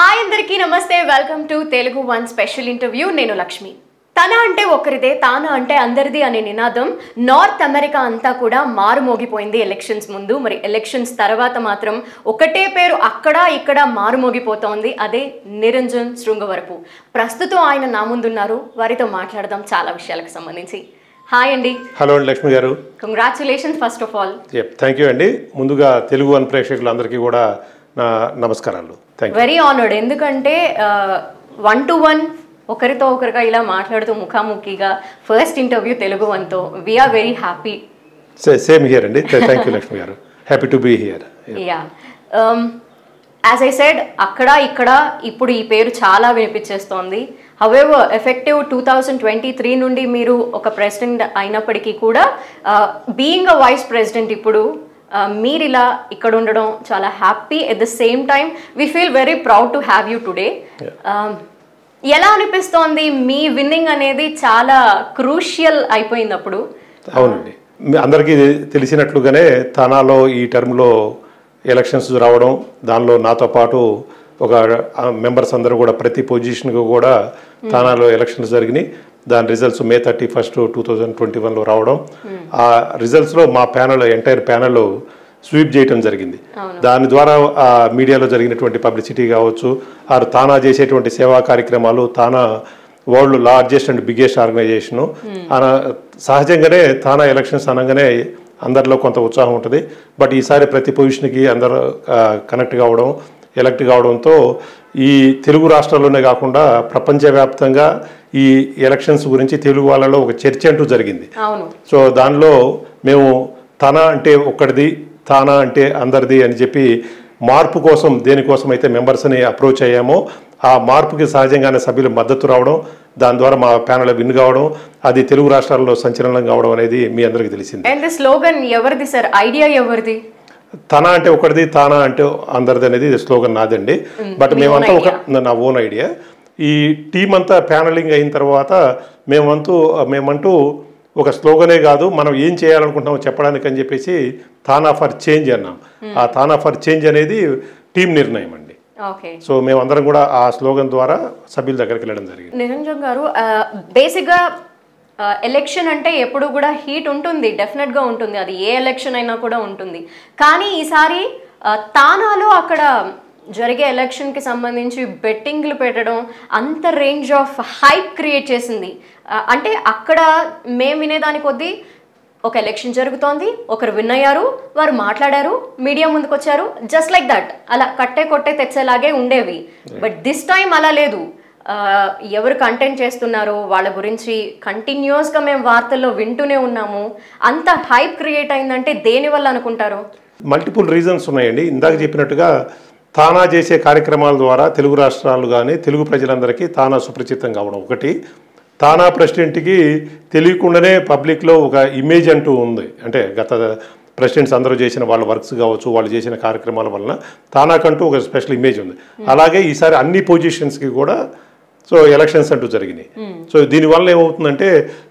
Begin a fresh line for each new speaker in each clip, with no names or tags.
Hi అందరికీ నమస్తే welcome to Telugu one special interview నేను లక్ష్మి తన అంటే ఒకరిదే తాన అంటే అందరిది అనే నినాదం నార్త్ అమెరికా అంతా కూడా మారుమోగిపోయింది ఎలక్షన్స్ ముందు మరి ఎలక్షన్స్ తర్వాత మాత్రం ఒకటే పేరు అక్కడ ఇక్కడ మారుమోగిపోతోంది అదే నిరంజన్ శృంగవరపు ప్రస్తుతం ఆయన నా ముందున్నారు వారితో మాట్లాడదాం చాలా విషయాలకు సంబంధించి హాయ్ అండి
హలో అండి లక్ష్మి గారు
congratulations first of all
thank you అండి ముందుగా తెలుగు వన్ ప్రేక్షకులందరికీ కూడా నా నమస్కారాలు
వెరీ ఆనర్డ్ ఎందుకంటే 1-to-1 ఒకరితో ఒకరిగా ఇలా మాట్లాడుతూ ముఖాముఖిగా ఫస్ట్ ఇంటర్వ్యూ తెలుగు వన్తో we're very happy
same here అండి thank you Lakshmi garu happy to be here
yeah as I said అక్కడ ఇక్కడ ఇప్పుడు ఈ పేరు చాలా వినిపించేస్తోంది హౌఎవర్ ఎఫెక్టివ్ 2023 నుండి మీరు ఒక ప్రెసిడెంట్ అయినప్పటికీ కూడా బీయింగ్ అ వైస్ ప్రెసిడెంట్ ఇప్పుడు మీరు ఇలా ఇక్కడ ఉండడం చాలా happy at the same time we feel very proud to have you today ఎలా అనిపిస్తోంది మీ విన్నింగ్ అనేది చాలా క్రూషియల్ అయిపోయింది అప్పుడు
అవునండి అందరికీ తెలిసినట్లుగానే తానాలో ఈ టర్మ్లో ఎలక్షన్స్ రావడం దానిలో నాతో పాటు ఒక మెంబర్స్ అందరూ కూడా ప్రతి పొజిషన్కు కూడా తానాలో ఎలక్షన్స్ జరిగినాయి దాని రిజల్ట్స్ May 31, 2021లో రావడం ఆ రిజల్ట్స్లో మా ప్యానల్ ఎంటైర్ ప్యానల్ స్వీప్ చేయటం జరిగింది దాని ద్వారా ఆ మీడియాలో జరిగినటువంటి పబ్లిసిటీ కావచ్చు ఆరు తానా చేసేటువంటి సేవా కార్యక్రమాలు TANA world largest and biggest organization సహజంగానే తానా ఎలక్షన్స్ అనగానే అందరిలో కొంత ఉత్సాహం ఉంటుంది బట్ ఈసారి ప్రతి పొజిషన్కి అందరూ కనెక్ట్ కావడం ఎలక్ట్ కావడంతో ఈ తెలుగు రాష్ట్రాల్లోనే కాకుండా ప్రపంచవ్యాప్తంగా ఈ ఎలక్షన్స్ గురించి తెలుగు వాళ్ళలో ఒక చర్చ అంటూ జరిగింది సో దానిలో మేము తన అంటే ఒక్కడిది తానా అంటే అందరిది అని చెప్పి మార్పు కోసం దేనికోసం అయితే మెంబర్స్ని అప్రోచ్ అయ్యామో ఆ మార్పుకి సహజంగానే సభ్యులు మద్దతు రావడం దాని ద్వారా మా ప్యానల్ విన్ కావడం అది తెలుగు రాష్ట్రాల్లో సంచలనం కావడం అనేది మీ అందరికీ తెలిసింది
అండ్ ది స్లోగన్ ఎవరిది సార్ ఐడియా ఎవరిది
తన అంటే ఒకటిది తానా అంటే అందరిది అనేది స్లోగన్ నాదండి బట్ మేమంతా ఒక నా ఓన్ ఐడియా ఈ టీం అంతా ప్యానలింగ్ అయిన తర్వాత మేమంటూ ఒక స్లోగనే కాదు మనం ఏం చేయాలనుకుంటున్నామో చెప్పడానికి అని చెప్పేసి తానా ఫర్ చేంజ్ అన్నాం ఆ తానా ఫర్ చేంజ్ అనేది టీం నిర్ణయం అండి సో మేమందరం కూడా ఆ స్లోగన్ ద్వారా సభ్యుల దగ్గరికి వెళ్ళడం జరిగింది
నిరంజన్ గారు బేసిక్గా ఎలక్షన్ అంటే ఎప్పుడు కూడా హీట్ ఉంటుంది డెఫినెట్గా ఉంటుంది అది ఏ ఎలక్షన్ అయినా కూడా ఉంటుంది కానీ ఈసారి తానాలో అక్కడ జరిగే ఎలక్షన్కి సంబంధించి బెట్టింగ్లు పెట్టడం అంత రేంజ్ ఆఫ్ హైప్ క్రియేట్ చేసింది అంటే అక్కడ మేము వినేదాని కొద్దీ ఒక ఎలక్షన్ జరుగుతోంది ఒకరు విన్ అయ్యారు వారు మాట్లాడారు మీడియా ముందుకు వచ్చారు జస్ట్ లైక్ దట్ అలా కొట్టే తెచ్చేలాగే ఉండేవి బట్ దిస్ టైం అలా లేదు ఎవరు కంటెంట్ చేస్తున్నారో వాళ్ళ గురించి కంటిన్యూస్గా మేము వార్తల్లో వింటూనే ఉన్నాము అంత హైప్ క్రియేట్ అయిందంటే దేనివల్ల అనుకుంటారు
మల్టిపుల్ రీజన్స్ ఉన్నాయండి ఇందాక చెప్పినట్టుగా తానా చేసే కార్యక్రమాల ద్వారా తెలుగు రాష్ట్రాలు కానీ తెలుగు ప్రజలందరికీ తానా సుపరిచితం కావడం ఒకటి తానా ప్రెసిడెంట్కి తెలియకుండానే పబ్లిక్లో ఒక ఇమేజ్ అంటూ ఉంది అంటే గత ప్రెసిడెంట్స్ అందరూ చేసిన వాళ్ళ వర్క్స్ కావచ్చు వాళ్ళు చేసిన కార్యక్రమాల వలన తానాకంటూ ఒక స్పెషల్ ఇమేజ్ ఉంది అలాగే ఈసారి అన్ని పొజిషన్స్కి కూడా సో ఎలక్షన్స్ అంటూ జరిగినాయి సో దీనివల్ల ఏమవుతుందంటే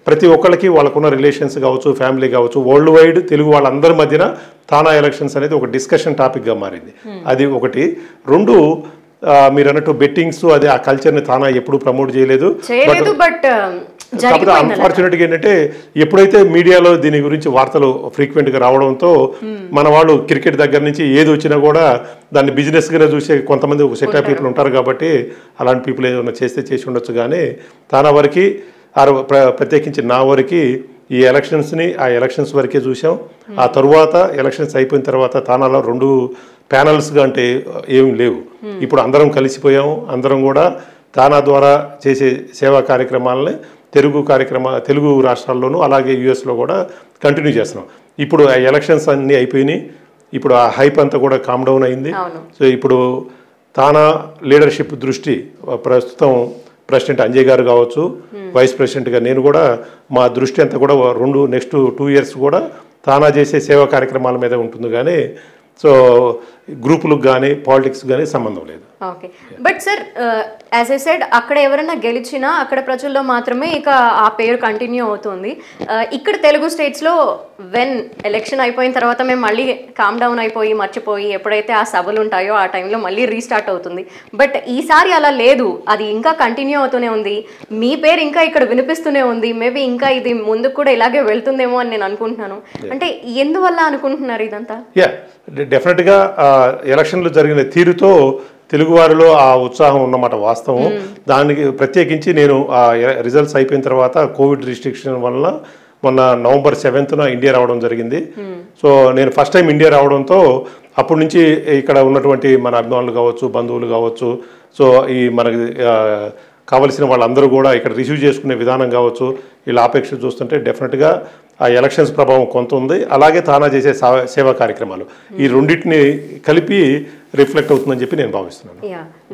ప్రతి ఒక్కరికి వాళ్ళకున్న రిలేషన్స్ కావచ్చు ఫ్యామిలీ కావచ్చు వరల్డ్ వైడ్ తెలుగు వాళ్ళందరి మధ్యన తానా ఎలక్షన్స్ అనేది ఒక డిస్కషన్ టాపిక్గా మారింది అది ఒకటి రెండు మీరు అన్నట్టు బెట్టింగ్స్ అది ఆ కల్చర్ని తానా ఎప్పుడు ప్రమోట్ చేయలేదు
బట్
కాకపోతే అన్ఫార్చునేట్గా ఏంటంటే ఎప్పుడైతే మీడియాలో దీని గురించి వార్తలు ఫ్రీక్వెంట్గా రావడంతో మన వాళ్ళు క్రికెట్ దగ్గర నుంచి ఏది వచ్చినా కూడా దాన్ని బిజినెస్గానే చూసే కొంతమంది ఒక సెట్ ఆఫ్ పీపుల్ ఉంటారు కాబట్టి అలాంటి పీపుల్ ఏదైనా చేసి ఉండొచ్చు కానీ తానా వరకు ప్రత్యేకించి నా వరకు ఈ ఎలక్షన్స్ని ఆ ఎలక్షన్స్ వరకే చూసాం ఆ తరువాత ఎలక్షన్స్ అయిపోయిన తర్వాత తానాలో 2 ప్యానల్స్గా అంటే ఏం లేవు ఇప్పుడు అందరం కలిసిపోయాము అందరం కూడా తానా ద్వారా చేసే సేవా కార్యక్రమాలని తెలుగు రాష్ట్రాల్లోనూ అలాగే యూఎస్లో కూడా కంటిన్యూ చేస్తున్నాం ఇప్పుడు ఆ ఎలక్షన్స్ అన్నీ అయిపోయినాయి ఇప్పుడు ఆ హైప్ అంతా కూడా కామ్ డౌన్ అయింది సో ఇప్పుడు తానా లీడర్షిప్ దృష్టి ప్రస్తుతం ప్రెసిడెంట్ అంజయ్ గారు కావచ్చు వైస్ ప్రెసిడెంట్గా నేను కూడా మా దృష్టి అంతా కూడా నెక్స్ట్ 2 years కూడా తానా చేసే సేవా కార్యక్రమాల మీద ఉంటుంది కానీ సో గ్రూపులకు కానీ పాలిటిక్స్ కానీ సంబంధం లేదు.
Okay, but sir as I said అక్కడ ఎవరైనా గెలిచినా అక్కడ ప్రజల్లో మాత్రమే ఇక ఆ పేరు కంటిన్యూ అవుతుంది. ఇక్కడ తెలుగు స్టేట్స్లో వెన్ ఎలక్షన్ అయిపోయిన తర్వాత మేము మళ్ళీ కామ్ డౌన్ అయిపోయి మర్చిపోయి ఎప్పుడైతే ఆ సభలు ఉంటాయో ఆ టైంలో మళ్ళీ రీస్టార్ట్ అవుతుంది. బట్ ఈసారి అలా లేదు, అది ఇంకా కంటిన్యూ అవుతూనే ఉంది, మీ పేరు ఇంకా ఇక్కడ వినిపిస్తూనే ఉంది. మేబీ ఇంకా ఇది ముందుకు కూడా ఇలాగే వెళ్తుందేమో అని నేను అనుకుంటున్నాను. అంటే ఎందువల్ల అనుకుంటున్నారు ఇదంతా?
డెఫినెట్గా ఎలక్షన్లు జరిగిన తీరుతో తెలుగువారిలో ఆ ఉత్సాహం ఉన్నమాట వాస్తవం. దానికి ప్రత్యేకించి నేను ఆ రిజల్ట్స్ అయిపోయిన తర్వాత కోవిడ్ రిస్ట్రిక్షన్ వల్ల మొన్న November 7th ఇండియా రావడం జరిగింది. సో నేను ఫస్ట్ టైం ఇండియా రావడంతో అప్పటి నుంచి ఇక్కడ ఉన్నటువంటి మన అభిమానులు కావచ్చు, బంధువులు కావచ్చు, సో ఈ మనకి కావలసిన వాళ్ళందరూ కూడా ఇక్కడ రిసీవ్ చేసుకునే విధానం కావచ్చు, వీళ్ళ ఆపేక్ష చూస్తుంటే డెఫినెట్గా ఆ ఎలక్షన్స్ ప్రభావం కొంత ఉంది. అలాగే తానా చేసే సేవా కార్యక్రమాలు ఈ రెండింటిని కలిపి రిఫ్లెక్ట్ అవుతుందని చెప్పి నేను భావిస్తున్నాను.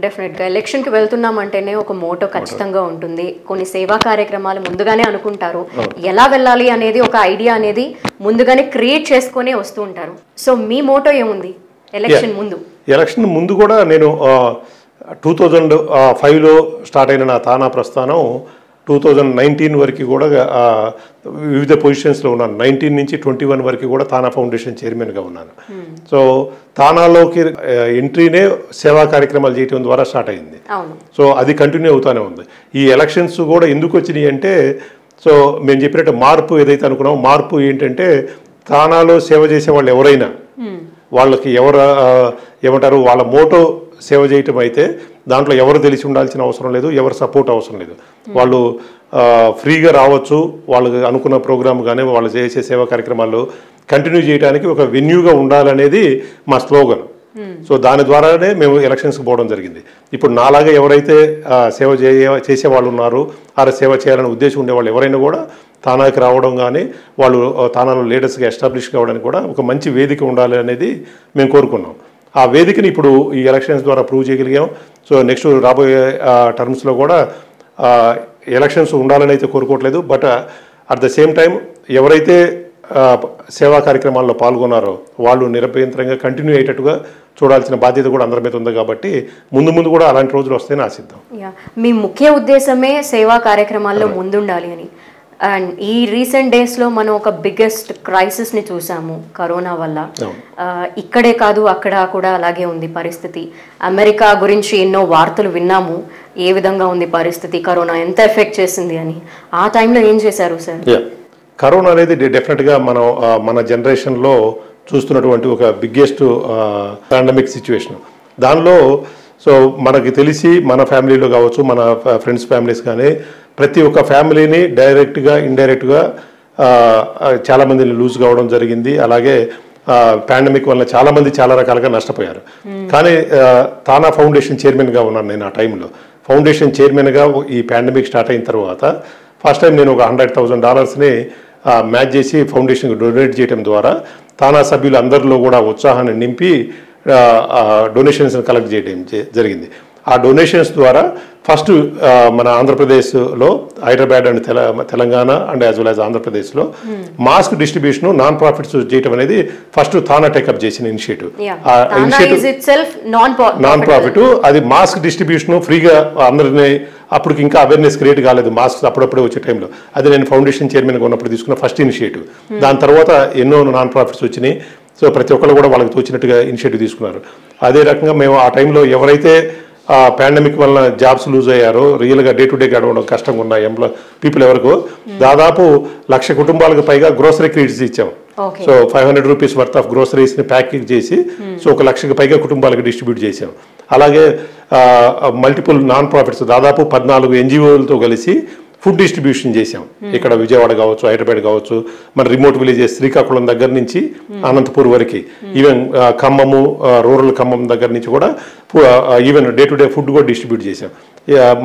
డెఫినెట్గా ఎలక్షన్కి వెళ్తున్నామంటేనే ఒక మోటో ఖచ్చితంగా ఉంటుంది. కొన్ని సేవా కార్యక్రమాలు ముందుగానే అనుకుంటారు, ఎలా వెళ్ళాలి అనేది ఒక ఐడియా అనేది ముందుగానే క్రియేట్ చేసుకునే వస్తూ ఉంటారు. సో మీ మోటో ఏముంది ఎలక్షన్ ముందు?
ఎలక్షన్ ముందు కూడా నేను 2005లో స్టార్ట్ అయిన నా తానా ప్రస్థానం 2019 వరకు కూడా వివిధ పొజిషన్స్లో ఉన్నాను. 19 నుంచి 21 వరకు కూడా తానా ఫౌండేషన్ చైర్మన్గా ఉన్నాను. సో తానాలోకి ఎంట్రీనే సేవా కార్యక్రమాలు చేయడం ద్వారా స్టార్ట్ అయింది. సో అది కంటిన్యూ అవుతూనే ఉంది. ఈ ఎలక్షన్స్ కూడా ఎందుకు వచ్చినాయి అంటే, సో మేము చెప్పినట్టు మార్పు ఏదైతే అనుకున్నామో మార్పు ఏంటంటే, తానాలో సేవ చేసే వాళ్ళు ఎవరైనా వాళ్ళకి ఏమంటారు వాళ్ళ మోటో సేవ చేయటం అయితే దాంట్లో ఎవరు తెలిసి ఉండాల్సిన అవసరం లేదు, ఎవరు సపోర్ట్ అవసరం లేదు. వాళ్ళు ఫ్రీగా రావచ్చు, వాళ్ళకి అనుకున్న ప్రోగ్రామ్ కానీ వాళ్ళు చేసే సేవా కార్యక్రమాలు కంటిన్యూ చేయడానికి ఒక వెన్యూగా ఉండాలనేది మా స్లోగన్. సో దాని ద్వారానే మేము ఎలక్షన్స్కి పోవడం జరిగింది. ఇప్పుడు నాలాగా ఎవరైతే సేవ చేసే వాళ్ళు ఉన్నారో ఆ సేవ చేయాలనే ఉద్దేశం ఉండేవాళ్ళు ఎవరైనా కూడా తానాకి రావడం కానీ వాళ్ళు తానాలో లీడర్స్గా ఎస్టాబ్లిష్ కావడానికి కూడా ఒక మంచి వేదిక ఉండాలి అనేది మేము కోరుకున్నాం. ఆ వేదికని ఇప్పుడు ఈ ఎలక్షన్స్ ద్వారా ప్రూవ్ చేయగలిగాం. సో నెక్స్ట్ రాబోయే టర్మ్స్లో కూడా ఎలక్షన్స్ ఉండాలని అయితే కోరుకోవట్లేదు. But at the same time ఎవరైతే సేవా కార్యక్రమాల్లో పాల్గొన్నారో వాళ్ళు నిరభ్యంతరంగా కంటిన్యూ అయ్యేటట్టుగా చూడాల్సిన బాధ్యత కూడా అందరి మీద ఉంది. కాబట్టి ముందు కూడా అలాంటి రోజులు వస్తాయని ఆశిద్దాం.
మీ ముఖ్య ఉద్దేశమే సేవా కార్యక్రమాల్లో ముందుండాలి అని. అండ్ ఈ రీసెంట్ డేస్లో మనం ఒక బిగ్గెస్ట్ క్రైసిస్ని చూసాము కరోనా వల్ల. ఇక్కడే కాదు అక్కడ కూడా అలాగే ఉంది పరిస్థితి. అమెరికా గురించి ఎన్నో వార్తలు విన్నాము, ఏ విధంగా ఉంది పరిస్థితి, కరోనా ఎంత ఎఫెక్ట్ చేసింది అని. ఆ టైంలో ఏం చేశారు సార్?
కరోనా అనేది డెఫినెట్గా మన జనరేషన్లో చూస్తున్నటువంటి ఒక బిగ్గెస్ట్ పాండమిక్ సిచ్యువేషన్. దానిలో సో మనకి తెలిసి మన ఫ్యామిలీలో కావచ్చు, మన ఫ్రెండ్స్ ఫ్యామిలీస్ కానీ ప్రతి ఒక్క ఫ్యామిలీని డైరెక్ట్గా ఇండైరెక్ట్గా చాలామందిని లూజ్ కావడం జరిగింది. అలాగే పాండమిక్ వల్ల చాలామంది చాలా రకాలుగా నష్టపోయారు. కానీ తానా ఫౌండేషన్ చైర్మన్గా ఉన్నాను నేను. ఆ టైంలో ఫౌండేషన్ చైర్మన్గా ఈ పాండమిక్ స్టార్ట్ అయిన తర్వాత ఫస్ట్ టైం నేను ఒక $100,000 మ్యాచ్ చేసి ఫౌండేషన్కి డొనేట్ చేయడం ద్వారా తానా సభ్యులు అందరిలో కూడా ఉత్సాహాన్ని నింపి డొనేషన్స్ కలెక్ట్ చేయడం జరిగింది. ఆ డొనేషన్స్ ద్వారా ఫస్ట్ మన ఆంధ్రప్రదేశ్లో Hyderabad and Telangana and as well as ఆంధ్రప్రదేశ్లో మాస్క్ డిస్ట్రిబ్యూషన్ నాన్ ప్రాఫిట్స్ చేయడం అనేది ఫస్ట్ తానా టేకప్ చేసిన ఇనిషియేటివ్. నాన్ ప్రాఫిట్ అది మాస్క్ డిస్ట్రిబ్యూషన్ ఫ్రీగా అందరినీ, అప్పటికి ఇంకా అవేర్నెస్ క్రియేట్ కాలేదు మాస్క్ అప్పుడప్పుడే వచ్చే టైంలో. అది నేను ఫౌండేషన్ చైర్మన్గా ఉన్నప్పుడు తీసుకున్న ఫస్ట్ ఇనిషియేటివ్. దాని తర్వాత ఎన్నో నాన్ ప్రాఫిట్స్ వచ్చినాయి. సో ప్రతి ఒక్కరు కూడా వాళ్ళకి తోచినట్టుగా ఇనిషియేటివ్ తీసుకున్నారు. అదే రకంగా మేము ఆ టైంలో ఎవరైతే పాండమిక్ వల్ల జాబ్స్ లూజ్ అయ్యారో, రియల్గా డే టు డే గడవడం కష్టంగా ఉన్న పీపుల్ ఎవరికో దాదాపు 1,00,000 కుటుంబాలకు పైగా గ్రోసరీ క్రెడిట్స్ ఇచ్చాం. సో 500 రూపీస్ వర్త్ ఆఫ్ గ్రోసరీస్ని ప్యాకింగ్ చేసి సో 1,00,000కి పైగా కుటుంబాలకు డిస్ట్రిబ్యూట్ చేసాం. అలాగే మల్టిపుల్ నాన్ ప్రాఫిట్స్ దాదాపు 14 NGOలతో కలిసి ఫుడ్ డిస్ట్రిబ్యూషన్ చేసాం. ఇక్కడ విజయవాడ కావచ్చు, హైదరాబాద్ కావచ్చు, మన రిమోట్ విలేజెస్ శ్రీకాకుళం దగ్గర నుంచి అనంతపూర్ వరకు, ఈవెన్ ఖమ్మము రూరల్ ఖమ్మం దగ్గర నుంచి కూడా even day to day food కూడా డిస్ట్రిబ్యూట్ చేసాం.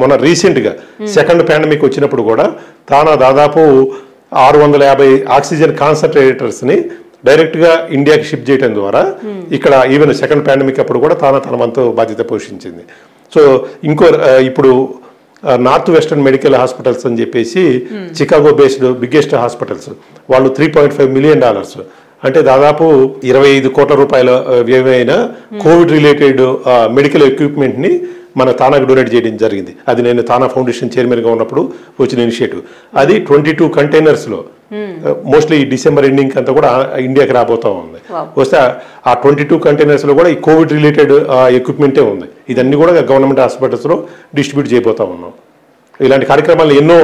మన రీసెంట్గా సెకండ్ పాండమిక్ వచ్చినప్పుడు కూడా తానా దాదాపు 650 ఆక్సిజన్ కాన్సన్ట్రేటర్స్ని డైరెక్ట్గా ఇండియాకి షిప్ చేయడం ద్వారా ఇక్కడ ఈవెన్ సెకండ్ పాండమిక్ అప్పుడు కూడా తానా తన వంతు బాధ్యత పోషించింది. సో ఇప్పుడు నార్త్ వెస్టర్న్ మెడికల్ హాస్పిటల్స్ అని చెప్పేసి చికాగో బేస్డ్ బిగ్గెస్ట్ హాస్పిటల్స్, వాళ్ళు $3.5 million అంటే దాదాపు 25 కోట్ల రూపాయల వ్యయమైన కోవిడ్ రిలేటెడ్ మెడికల్ ఎక్విప్మెంట్ని మన తానాకు డొనేట్ చేయడం జరిగింది. అది నేను తానా ఫౌండేషన్ చైర్మన్గా ఉన్నప్పుడు వచ్చిన ఇనిషియేటివ్. అది 22 కంటైనర్స్లో మోస్ట్లీ ఈ డిసెంబర్ ఎండింగ్ అంతా కూడా ఇండియాకి రాబోతా ఉంది. వస్తే ఆ 22 కంటైనర్స్లో కూడా ఈ కోవిడ్ రిలేటెడ్ ఎక్విప్మెంటే ఉంది. ఇదన్నీ కూడా గవర్నమెంట్ హాస్పిటల్స్లో డిస్ట్రిబ్యూట్ చేయబోతా ఉన్నాం. ఇలాంటి కార్యక్రమాలు ఎన్నో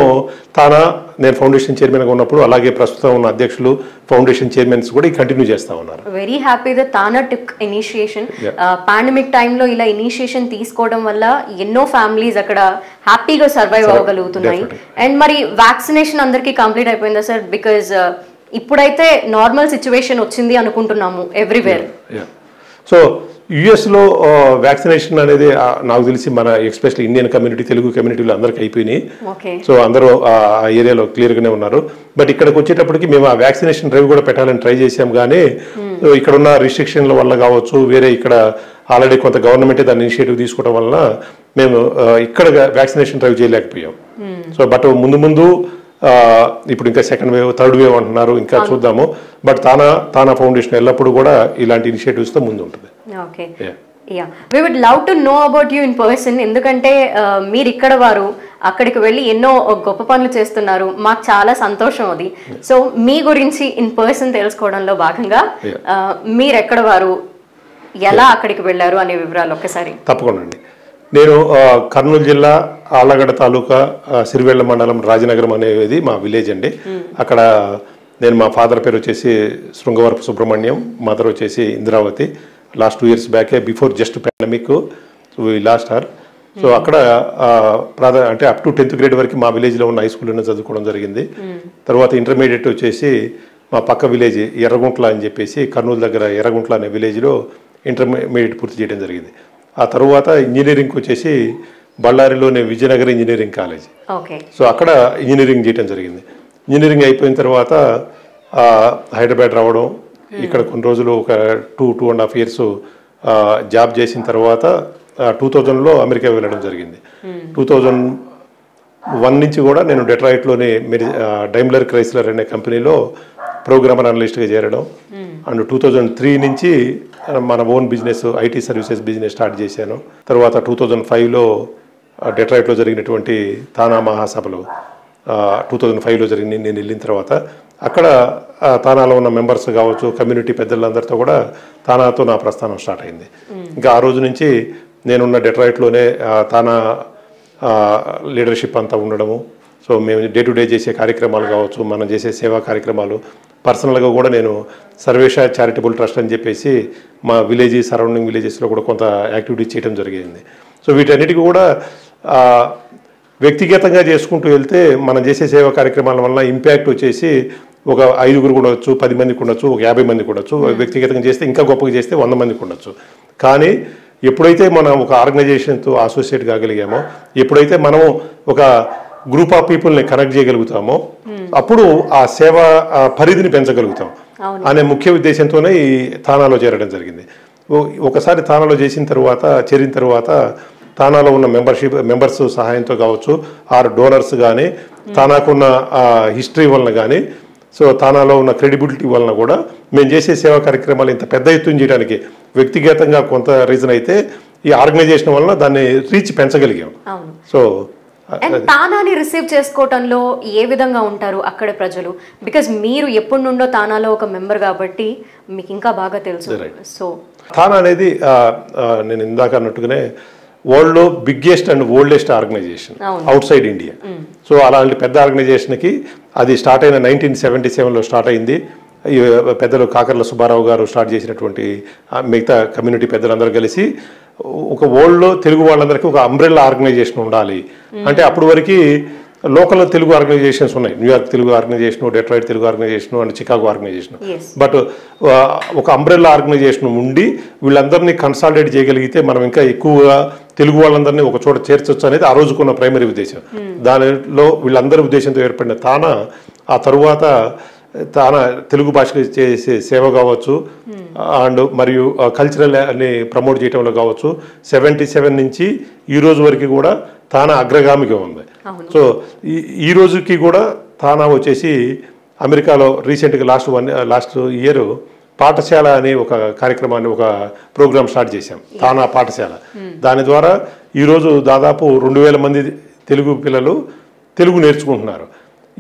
తానా నేను ఫౌండేషన్ చైర్మన్గా ఉన్నప్పుడు, అలాగే ప్రస్తుతం ఉన్న అధ్యక్షులు ఫౌండేషన్ చైర్మన్స్ కూడా కంటిన్యూ చేస్తూ ఉన్నారు.
Very happy the TANA took initiation. Pandemic టైంలో ఇలా ఇనిషియేషన్ తీసుకోవడం వల్ల ఎన్నో ఫ్యామిలీస్ అక్కడ హ్యాపీగా సర్వైవ్ అవ్వగలుగుతున్నాయి. అండ్ మరి వ్యాక్సినేషన్ అందరికీ కంప్లీట్ అయిపోయిందా సార్? బికాజ్ ఇప్పుడైతే నార్మల్ సిచ్యువేషన్ వచ్చింది అనుకుంటున్నాము ఎవ్రీవేర్.
సో యుఎస్లో వ్యాక్సినేషన్ అనేది నాకు తెలిసి మన ఎస్పెషల్లీ ఇండియన్ కమ్యూనిటీ, తెలుగు కమ్యూనిటీలో అందరికీ అయిపోయినాయి. సో అందరూ ఆ ఏరియాలో క్లియర్గానే ఉన్నారు. బట్ ఇక్కడికి వచ్చేటప్పటికి మేము ఆ వ్యాక్సినేషన్ డ్రైవ్ కూడా పెట్టాలని ట్రై చేసాం. కానీ ఇక్కడ ఉన్న రిస్ట్రిక్షన్ల వల్ల కావచ్చు, వేరే ఇక్కడ ఆల్రెడీ కొంత గవర్నమెంటే దాన్ని ఇనిషియేటివ్ తీసుకోవడం వలన మేము ఇక్కడ వ్యాక్సినేషన్ డ్రైవ్ చేయలేకపోయాం. సో బట్ ముందు ఇప్పుడు ఇంకా సెకండ్ వేవ్, థర్డ్ వేవ్ అంటున్నారు, ఇంకా చూద్దాము. బట్ తానా ఫౌండేషన్ ఎల్లప్పుడూ కూడా ఇలాంటి ఇనిషియేటివ్స్తో ముందు ఉంటుంది.
Okay, yeah, we would love to know about you in person. ఎందుకంటే మీరు ఇక్కడ వారు, అక్కడికి వెళ్ళి ఎన్నో గొప్ప పనులు చేస్తున్నారు. మాకు చాలా సంతోషం అది. సో మీ గురించి ఇన్ పర్సన్ తెలుసుకోవడంలో భాగంగా మీరు ఎక్కడ వారు, ఎలా అక్కడికి వెళ్ళారు అనే వివరాలు ఒక్కసారి.
తప్పకుండా అండి. నేను కర్నూలు జిల్లా ఆళ్లగడ్డ తాలూకా సిరివెళ్ల మండలం రాజనగరం అనేది మా విలేజ్ అండి. అక్కడ నేను, మా ఫాదర్ పేరు వచ్చేసి శృంగవరపు సుబ్రహ్మణ్యం, మదర్ వచ్చేసి ఇంద్రావతి. లాస్ట్ 2 years బ్యాకే, before just pandemic lost her. So అక్కడ అంటే అప్ టు 10th grade వరకు మా విలేజ్లో ఉన్న హై స్కూల్లోనే చదువుకోవడం జరిగింది. తర్వాత ఇంటర్మీడియట్ వచ్చేసి మా పక్క విలేజ్ ఎర్రగుంట్ల అని చెప్పేసి, కర్నూలు దగ్గర ఎర్రగుంట్ల అనే విలేజ్లో ఇంటర్మీడియట్ పూర్తి చేయడం జరిగింది. ఆ తర్వాత ఇంజనీరింగ్కి వచ్చేసి బళ్ళారిలోనే విజయనగర్ ఇంజనీరింగ్ కాలేజ్. సో అక్కడ ఇంజనీరింగ్ చేయడం జరిగింది. ఇంజనీరింగ్ అయిపోయిన తర్వాత హైదరాబాద్ రావడం, ఇక్కడ కొన్ని రోజులు ఒక 2.5 years జాబ్ చేసిన తర్వాత 2000లో అమెరికా వెళ్ళడం జరిగింది. 2001 నుంచి కూడా నేను డెట్రాయిట్లోని డైమ్లర్ క్రైస్లర్ అనే కంపెనీలో ప్రోగ్రామర్ అనలిస్ట్గా చేరడం. అండ్ 2003 నుంచి మన own business, IT services business start చేశాను. తర్వాత 2005లో డెట్రాయిట్లో జరిగినటువంటి తానా మహాసభలు 2005లో జరిగింది. నేను వెళ్ళిన తర్వాత అక్కడ తానాలో ఉన్న మెంబర్స్ కావచ్చు, కమ్యూనిటీ పెద్దలందరితో కూడా తానాతో నా ప్రస్థానం స్టార్ట్ అయింది. ఇంకా ఆ రోజు నుంచి నేనున్న డెట్రాయిట్లోనే తానా లీడర్షిప్ అంతా ఉండడము. సో మేము డే టు డే చేసే కార్యక్రమాలు కావచ్చు, మనం చేసే సేవా కార్యక్రమాలు, పర్సనల్గా కూడా నేను సర్వేష చారిటబుల్ ట్రస్ట్ అని చెప్పేసి మా విలేజ్, సరౌండింగ్ విలేజెస్లో కూడా కొంత యాక్టివిటీస్ చేయడం జరిగింది. సో వీటన్నిటికీ కూడా వ్యక్తిగతంగా చేసుకుంటూ వెళ్తే మనం చేసే సేవా కార్యక్రమాల వల్ల ఇంపాక్ట్ వచ్చేసి ఒక 5 కూడా ఉండొచ్చు, 10 మందికి ఉండొచ్చు, ఒక 50 మందికి ఉండొచ్చు. వ్యక్తిగతంగా చేస్తే ఇంకా గొప్పగా చేస్తే 100 మందికి ఉండొచ్చు. కానీ ఎప్పుడైతే మనం ఒక ఆర్గనైజేషన్తో అసోసియేట్ కాగలిగామో, ఎప్పుడైతే మనం ఒక గ్రూప్ ఆఫ్ పీపుల్ని కనెక్ట్ చేయగలుగుతామో, అప్పుడు ఆ సేవ పరిధిని పెంచగలుగుతాం అనే ముఖ్య ఉద్దేశంతోనే ఈ తానాలో చేరడం జరిగింది. ఒకసారి తానాలో చేరిన తర్వాత తానాలో ఉన్న మెంబర్స్ సహాయంతో కావచ్చు, ఆర్ డోనర్స్ కానీ, తానాకున్న హిస్టరీ వలన కానీ, సో తానాలో ఉన్న క్రెడిబిలిటీ వలన కూడా మేము చేసే సేవా కార్యక్రమాలు ఇంత పెద్ద ఎత్తున చేయడానికి వ్యక్తిగతంగా కొంత రీజన్ అయితే, ఈ ఆర్గనైజేషన్ వలన దాన్ని రీచ్ పెంచగలిగాం. సో
తానాని రిసీవ్ చేసుకోవటంలో ఏ విధంగా ఉంటారు అక్కడ ప్రజలు? బికాజ్ మీరు ఎప్పటి నుండో తానాలో ఒక మెంబర్ కాబట్టి మీకు ఇంకా బాగా తెలుసు. సో
తానా అనేది నేను ఇందాక అన్నట్టుగానే వరల్డ్లో biggest and oldest organization outside India. So అలాంటి పెద్ద ఆర్గనైజేషన్కి అది స్టార్ట్ అయిన 1977లో స్టార్ట్ అయింది. ఈ పెద్దలు కాకర్ల సుబ్బారావు గారు స్టార్ట్ చేసినటువంటి మిగతా కమ్యూనిటీ పెద్దలందరూ కలిసి ఒక వరల్డ్లో తెలుగు వాళ్ళందరికీ ఒక అంబ్రెల్లా ఆర్గనైజేషన్ ఉండాలి అంటే, అప్పటి వరకు లోకల్ తెలుగు ఆర్గనైజేషన్స్ ఉన్నాయి. New York Telugu organization, Detroit Telugu organization and Chicago organization. But ఒక అంబ్రెల్లా ఆర్గనైజేషన్ ఉండి వీళ్ళందరినీ కన్సాలిడేట్ చేయగలిగితే మనం ఇంకా ఎక్కువగా తెలుగు వాళ్ళందరినీ ఒక చోట చేర్చొచ్చు అనేది ఆ రోజుకున్న ప్రైమరీ ఉద్దేశం. దానిలో వీళ్ళందరి ఉద్దేశంతో ఏర్పడిన తానా ఆ తరువాత తానా తెలుగు భాషకి చేసే సేవ కావచ్చు, అండ్ మరియు కల్చరల్ అని ప్రమోట్ చేయడంలో కావచ్చు, 77 నుంచి ఈ రోజు వరకు కూడా తానా అగ్రగామిగా ఉంది. సో ఈ రోజుకి కూడా తానా వచ్చేసి అమెరికాలో రీసెంట్గా లాస్ట్ ఇయర్ పాఠశాల అనే ఒక కార్యక్రమాన్ని, ఒక ప్రోగ్రామ్ స్టార్ట్ చేశాం, తానా పాఠశాల. దాని ద్వారా ఈరోజు దాదాపు 2000 మంది తెలుగు పిల్లలు తెలుగు నేర్చుకుంటున్నారు.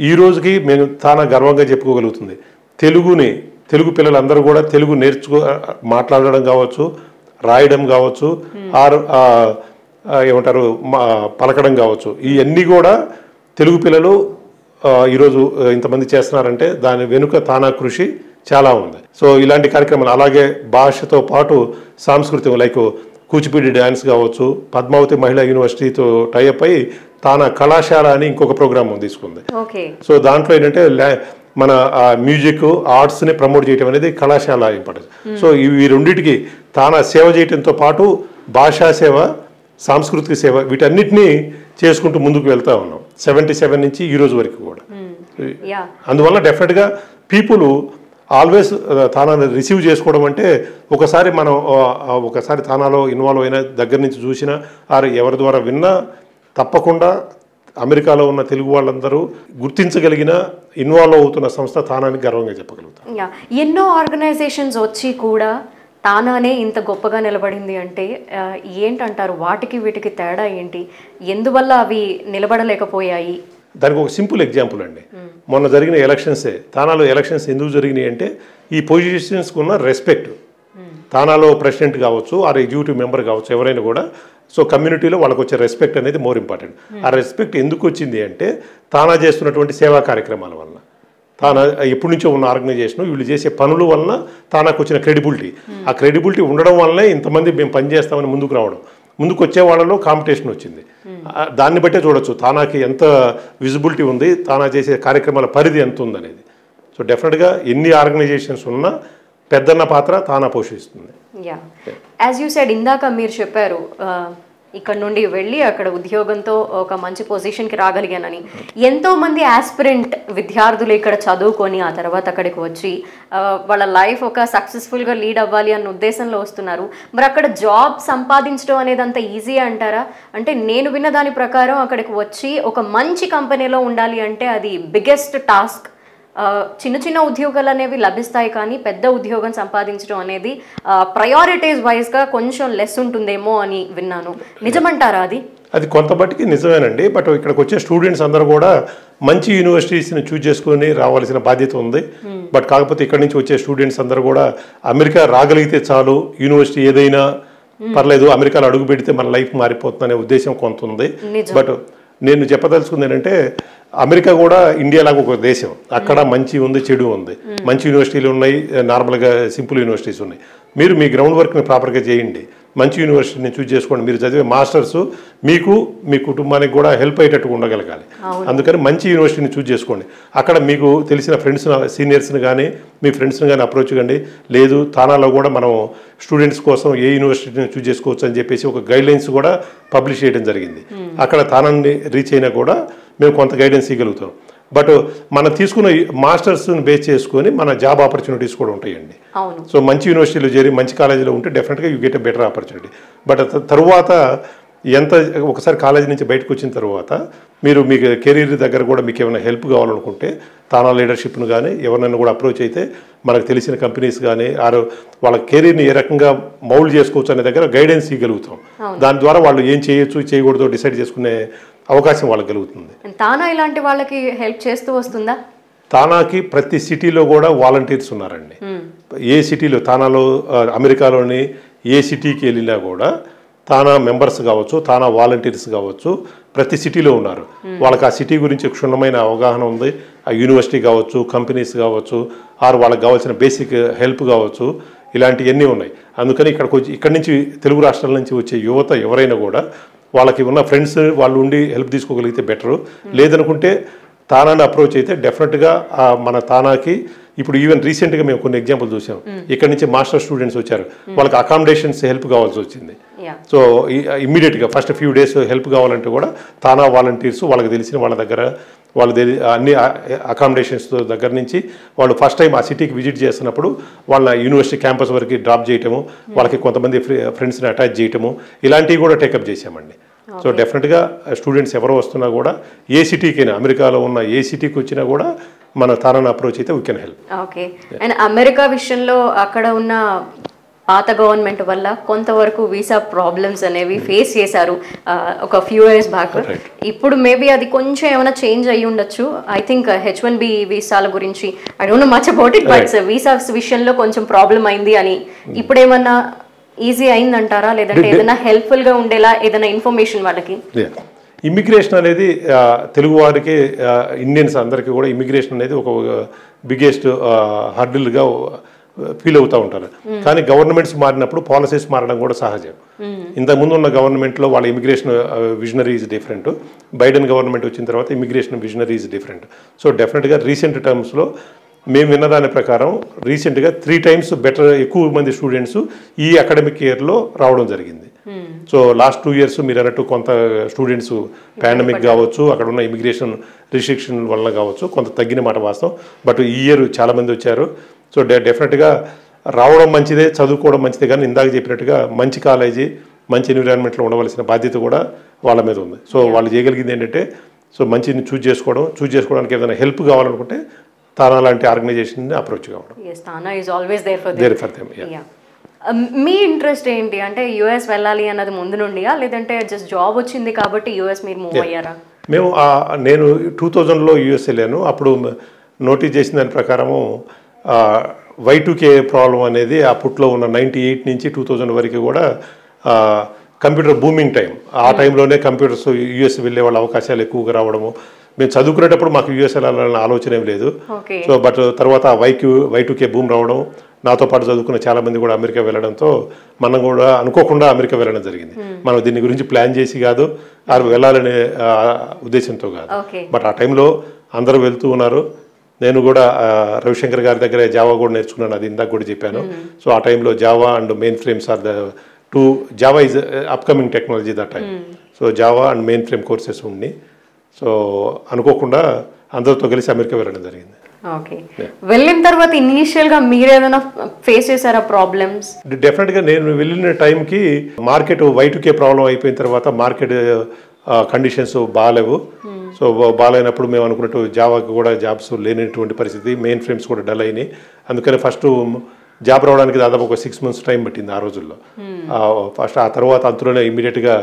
ఈ రోజుకి మేము తానా గర్వంగా చెప్పుకోగలుగుతుంది. తెలుగు పిల్లలందరూ కూడా తెలుగు మాట్లాడడం కావచ్చు, రాయడం కావచ్చు, ఏమంటారు పలకడం కావచ్చు, ఇవన్నీ కూడా తెలుగు పిల్లలు ఈరోజు ఇంతమంది చేస్తున్నారంటే దాని వెనుక తానా కృషి చాలా ఉంది. సో ఇలాంటి కార్యక్రమాలు, అలాగే భాషతో పాటు సాంస్కృతిక లైక్ కూచిపూడి డ్యాన్స్ కావచ్చు, పద్మావతి మహిళా యూనివర్సిటీతో టైఅప్ అయి తానా కళాశాల అని ఇంకొక ప్రోగ్రామ్ తీసుకుంది. సో దాంట్లో ఏంటంటే మన మ్యూజిక్ ఆర్ట్స్ని ప్రమోట్ చేయడం అనేది కళాశాల ఇంపార్టెన్స్. సో ఈ రెండింటికి తానా సేవ చేయడంతో పాటు భాషా సేవ, సాంస్కృతిక సేవ, వీటన్నిటినీ చేసుకుంటూ ముందుకు వెళ్తా ఉన్నాం 77 నుంచి ఈ రోజు వరకు కూడా. అందువల్ల డెఫినెట్గా పీపుల్ ఆల్వేస్ తానాని రిసీవ్ చేసుకోవడం అంటే ఒకసారి తానాలో ఇన్వాల్వ్ అయిన దగ్గర నుంచి చూసినా ఎవరి ద్వారా విన్నా తప్పకుండా అమెరికాలో ఉన్న తెలుగు వాళ్ళందరూ గుర్తించగలిగిన ఇన్వాల్వ్ అవుతున్న సంస్థ తానాని గర్వంగా చెప్పగలుగుతాం.
ఎన్నో ఆర్గనైజేషన్స్ వచ్చి కూడా తానానే ఇంత గొప్పగా నిలబడింది అంటే ఏంటంటారు? వాటికి వీటికి తేడా ఏంటి? ఎందువల్ల అవి నిలబడలేకపోయాయి?
దానికి ఒక సింపుల్ ఎగ్జాంపుల్ అండి. మొన్న జరిగిన ఎలక్షన్సే, తానాలో ఎలక్షన్స్ ఎందుకు జరిగినాయి అంటే ఈ పొజిషన్స్కి ఉన్న రెస్పెక్ట్. తానాలో ప్రెసిడెంట్ కావచ్చు, ఎగ్జిక్యూటివ్ మెంబర్ కావచ్చు, ఎవరైనా కూడా సో కమ్యూనిటీలో వాళ్ళకి వచ్చే రెస్పెక్ట్ అనేది మోర్ ఇంపార్టెంట్. ఆ రెస్పెక్ట్ ఎందుకు వచ్చింది అంటే తానా చేస్తున్నటువంటి సేవా కార్యక్రమాల వల్ల. తానా ఎప్పటి నుంచో ఉన్న ఆర్గనైజేషన్, వీళ్ళు చేసే పనుల వలన తానాకు వచ్చిన క్రెడిబిలిటీ, ఆ క్రెడిబిలిటీ ఉండడం వల్లనే ఇంతమంది మేము పనిచేస్తామని ముందుకు రావడం, ముందుకు వచ్చే వాళ్ళలో కాంపిటీషన్ వచ్చింది. దాన్ని బట్టే చూడొచ్చు తానాకి ఎంత విజిబిలిటీ ఉంది, తానా చేసే కార్యక్రమాల పరిధి ఎంత ఉందనేది. సో డెఫినెట్గా ఎన్ని ఆర్గనైజేషన్స్ ఉన్నా పెద్దన్న పాత్ర తానా పోషిస్తుంది.
యాజ్ యూ సెడ్, ఇందాక మీరు చెప్పారు ఇక్కడ నుండి వెళ్ళి అక్కడ ఉద్యోగంతో ఒక మంచి పొజిషన్కి రాగలిగానని. ఎంతోమంది ఆస్పిరెంట్ విద్యార్థులు ఇక్కడ చదువుకొని ఆ తర్వాత అక్కడికి వచ్చి వాళ్ళ లైఫ్ ఒక సక్సెస్ఫుల్గా లీడ్ అవ్వాలి అన్న ఉద్దేశంలో వస్తున్నారు. మరి అక్కడ జాబ్ సంపాదించడం అనేది అంత ఈజీ అంటారా? అంటే నేను విన్న దాని ప్రకారం అక్కడికి వచ్చి ఒక మంచి కంపెనీలో ఉండాలి అంటే అది బిగ్గెస్ట్ టాస్క్. చిన్న చిన్న ఉద్యోగాలు అనేవి లభిస్తాయి, కానీ పెద్ద ఉద్యోగం సంపాదించడం అనేది ప్రయారిటీస్ వైజ్గా కొంచెం లెస్ ఉంటుందేమో అని విన్నాను. నిజమంటారా అది?
అది కొంత మట్టుకి నిజమేనండి. బట్ ఇక్కడికి వచ్చే స్టూడెంట్స్ అందరూ కూడా మంచి యూనివర్సిటీస్ని చూజ్ చేసుకుని రావాల్సిన బాధ్యత ఉంది. బట్ కాకపోతే ఇక్కడ నుంచి వచ్చే స్టూడెంట్స్ అందరూ కూడా అమెరికా రాగలిగితే చాలు, యూనివర్సిటీ ఏదైనా పర్లేదు, అమెరికాలో అడుగు పెడితే మన లైఫ్ మారిపోతుందనే ఉద్దేశం కొంత ఉంది. బట్ నేను చెప్పదలుచుకుంది ఏంటంటే అమెరికా కూడా ఇండియాలాగా ఒక దేశం. అక్కడ మంచి ఉంది, చెడు ఉంది. మంచి యూనివర్సిటీలు ఉన్నాయి, నార్మల్గా సింపుల్ యూనివర్సిటీస్ ఉన్నాయి. మీరు మీ గ్రౌండ్ వర్క్ని ప్రాపర్గా చేయండి, మంచి యూనివర్సిటీని చూజ్ చేసుకోండి. మీరు చదివే మాస్టర్స్ మీకు, మీ కుటుంబానికి కూడా హెల్ప్ అయ్యేటట్టుగా ఉండగలగాలి. అందుకని మంచి యూనివర్సిటీని చూజ్ చేసుకోండి. అక్కడ మీకు తెలిసిన ఫ్రెండ్స్, సీనియర్స్ని కానీ మీ ఫ్రెండ్స్ని కానీ అప్రోచ్ కండి. లేదు తానాలో కూడా మనం స్టూడెంట్స్ కోసం ఏ యూనివర్సిటీని చూజ్ చేసుకోవచ్చు అని చెప్పేసి ఒక గైడ్లైన్స్ కూడా పబ్లిష్ చేయడం జరిగింది. అక్కడ తానాన్ని రీచ్ అయినా కూడా మేము కొంత గైడెన్స్ ఇవ్వగలుగుతాం. బట్ మనం తీసుకున్న మాస్టర్స్ని బేస్ చేసుకొని మన జాబ్ ఆపర్చునిటీస్ కూడా ఉంటాయండి. సో మంచి యూనివర్సిటీలో చేరి మంచి కాలేజీలో ఉంటే డెఫినెట్గా you get a better opportunity. But తరువాత ఒకసారి కాలేజీ నుంచి బయటకు వచ్చిన తర్వాత మీరు మీ కెరీర్ దగ్గర కూడా మీకు ఏమైనా హెల్ప్ కావాలనుకుంటే తానా లీడర్షిప్ను కానీ ఎవరినైనా కూడా అప్రోచ్ అయితే మనకు తెలిసిన కంపెనీస్ కానీ వాళ్ళ కెరీర్ని ఏ రకంగా మౌల్డ్ చేసుకోవచ్చు అనే దగ్గర గైడెన్స్ ఇవ్వగలుగుతాం. దాని ద్వారా వాళ్ళు ఏం చేయొచ్చు, చేయకూడదో డిసైడ్ చేసుకునే అవకాశం వాళ్ళకి కలుగుతుంది.
తానా ఇలాంటి వాళ్ళకి హెల్ప్ చేస్తూ వస్తుందా?
తానాకి ప్రతి సిటీలో కూడా వాలంటీర్స్ ఉన్నారండి. ఏ సిటీలో, తానాలో అమెరికాలోని ఏ సిటీకి వెళ్ళినా కూడా తానా మెంబర్స్ కావచ్చు, తానా వాలంటీర్స్ కావచ్చు, ప్రతి సిటీలో ఉన్నారు. వాళ్ళకి ఆ సిటీ గురించి క్షుణ్ణమైన అవగాహన ఉంది. ఆ యూనివర్సిటీ కావచ్చు, కంపెనీస్ కావచ్చు, వాళ్ళకి కావాల్సిన బేసిక్ హెల్ప్ కావచ్చు, ఇలాంటివన్నీ ఉన్నాయి. అందుకని ఇక్కడి నుంచి తెలుగు రాష్ట్రాల నుంచి వచ్చే యువత ఎవరైనా కూడా వాళ్ళకి ఉన్న ఫ్రెండ్స్ వాళ్ళు ఉండి హెల్ప్ తీసుకోగలిగితే బెటరు. లేదనుకుంటే తానాని అప్రోచ్ అయితే డెఫినెట్గా మన తానాకి ఇప్పుడు ఈవెన్ రీసెంట్గా మేము కొన్ని ఎగ్జాంపుల్ చూసాం. ఇక్కడ నుంచి మాస్టర్ స్టూడెంట్స్ వచ్చారు, వాళ్ళకి అకామిడేషన్స్ హెల్ప్ కావాల్సి వచ్చింది. సో ఇమ్మీడియట్గా ఫస్ట్ ఫ్యూ డేస్ హెల్ప్ కావాలంటే కూడా తానా వాలంటీర్స్ వాళ్ళకి తెలిసిన వాళ్ళ దగ్గర అన్ని అకామిడేషన్స్ దగ్గర నుంచి వాళ్ళు ఫస్ట్ టైం ఆ సిటీకి విజిట్ చేస్తున్నప్పుడు వాళ్ళ యూనివర్సిటీ క్యాంపస్ వరకు డ్రాప్ చేయటము, వాళ్ళకి కొంతమంది ఫ్రెండ్స్ని అటాచ్ చేయటము, ఇలాంటివి కూడా టేకప్ చేసామండి. సో డెఫినెట్గా స్టూడెంట్స్ ఎవరు వస్తున్నా కూడా ఏ సిటీకైనా, అమెరికాలో ఉన్న ఏ సిటీకి వచ్చినా కూడా మన తానా అప్రోచ్ అయితే we can help.
Okay. And America విషయంలో అక్కడ ఉన్న పాత గవర్నమెంట్ వల్ల కొంతవరకు వీసా ప్రాబ్లమ్స్ అనేవి ఫేస్ చేశారు ఒక ఫ్యూ ఇయర్స్ బ్యాక్. ఇప్పుడు మేబీ అది కొంచెం ఏమైనా చేంజ్ అయ్యి ఉండొచ్చు. ఐ థింక్ H1B వీసాల గురించి I don't know much about it, but visas విషయంలో కొంచెం ప్రాబ్లం అయింది అని ఇప్పుడు ఏమన్నా ఈజీ అయిందంటారా, లేదంటే ఏదైనా హెల్ప్ఫుల్ గా ఉండేలా ఏదైనా ఇన్ఫర్మేషన్ వాళ్ళకి?
ఇమిగ్రేషన్ అనేది తెలుగు వారికి ఇండియన్స్ అందరికీ కూడా ఇమిగ్రేషన్ అనేది ఒక బిగ్గెస్ట్ హర్డిల్గా ఫీల్ అవుతూ ఉంటారు. కానీ గవర్నమెంట్స్ మారినప్పుడు పాలసీస్ మారడం కూడా సహజం. ఇంతకుముందు ఉన్న గవర్నమెంట్లో వాళ్ళ immigration visionary is different. Biden government వచ్చిన తర్వాత immigration visionary is different. So డెఫినెట్గా రీసెంట్ టర్మ్స్లో మేము విన్నదాని ప్రకారం రీసెంట్గా 3 times బెటర్ ఎక్కువ మంది స్టూడెంట్స్ ఈ అకాడమిక్ ఇయర్లో రావడం జరిగింది. సో లాస్ట్ 2 years మీరు అన్నట్టు కొంత స్టూడెంట్స్ పాండమిక్ కావచ్చు, అక్కడ ఉన్న ఇమిగ్రేషన్ రిస్ట్రిక్షన్ వల్ల కావచ్చు, కొంత తగ్గిన మాట వాస్తవం. బట్ ఈ ఇయర్ చాలామంది వచ్చారు. సో డెఫినెట్గా రావడం మంచిదే, చదువుకోవడం మంచిదే. కానీ ఇందాక చెప్పినట్టుగా మంచి కాలేజీ, మంచి ఎన్విరాన్మెంట్లో ఉండవలసిన బాధ్యత కూడా వాళ్ళ మీద ఉంది. సో వాళ్ళు చేయగలిగింది ఏంటంటే సో మంచిని చూజ్ చేసుకోవడానికి ఏదైనా హెల్ప్ కావాలనుకుంటే తానా లాంటి ఆర్గనైజేషన్ అప్రోచ్ కావడం.
మీ ఇంట్రెస్ట్ ఏంటి అంటే యుఎస్ వెళ్ళాలి అన్నది ముందు నుండియా, లేదంటే జస్ట్ జాబ్ వచ్చింది కాబట్టి యుఎస్ మీరు మూవ్ అయ్యారా?
నేను 2000లో యుఎస్ వెళ్ళాను. అప్పుడు నోటీస్ చేసిన దాని ప్రకారము Y2K ప్రాబ్లం అనేది అప్పట్లో ఉన్న 98 నుంచి 2000 వరకు కూడా కంప్యూటర్ బూమింగ్ టైం. ఆ టైంలోనే కంప్యూటర్స్ యుఎస్ వెళ్ళే వాళ్ళ అవకాశాలు ఎక్కువగా రావడము. మేము చదువుకునేటప్పుడు మాకు యుఎస్ వెళ్ళాలన్న ఆలోచన ఏం లేదు. సో బట్ తర్వాత Y2K బూమ్ రావడం, నాతో పాటు చదువుకున్న చాలామంది కూడా అమెరికా వెళ్ళడంతో మనం కూడా అనుకోకుండా అమెరికా వెళ్ళడం జరిగింది. మనం దీని గురించి ప్లాన్ చేసి కాదు, వెళ్ళాలనే ఉద్దేశంతో కాదు. బట్ ఆ టైంలో అందరూ వెళ్తూ ఉన్నారు. నేను కూడా రవిశంకర్ గారి దగ్గర జావా కూడా నేర్చుకున్నాను, అది ఇందాక కూడా చెప్పాను. సో ఆ టైంలో Java and mainframes are the two. Java is upcoming technology that time. So Java and mainframe courses ఉన్నాయి. సో అనుకోకుండా అందరితో కలిసి అమెరికా వెళ్ళడం జరిగింది.
ఓకే. వెళ్ళిన తర్వాత ఇనీషియల్గా మీరు ఏదైనా ఫేస్ చేశారా ప్రాబ్లమ్స్?
డెఫినెట్గా నేను వెళ్ళిన టైంకి మార్కెట్ Y2K ప్రాబ్లం అయిపోయిన తర్వాత మార్కెట్ కండిషన్స్ బాగాలేవు. సో బాగాలేనప్పుడు మేము అనుకున్నట్టు జావాకి కూడా జాబ్స్ లేనటువంటి పరిస్థితి, మెయిన్ ఫ్రేమ్స్ కూడా డల్ అయినాయి. అందుకని ఫస్ట్ జాబ్ రావడానికి దాదాపు ఒక 6 months టైం పట్టింది ఆ రోజుల్లో. ఫస్ట్ ఆ తర్వాత అంతలోనే ఇమీడియట్గా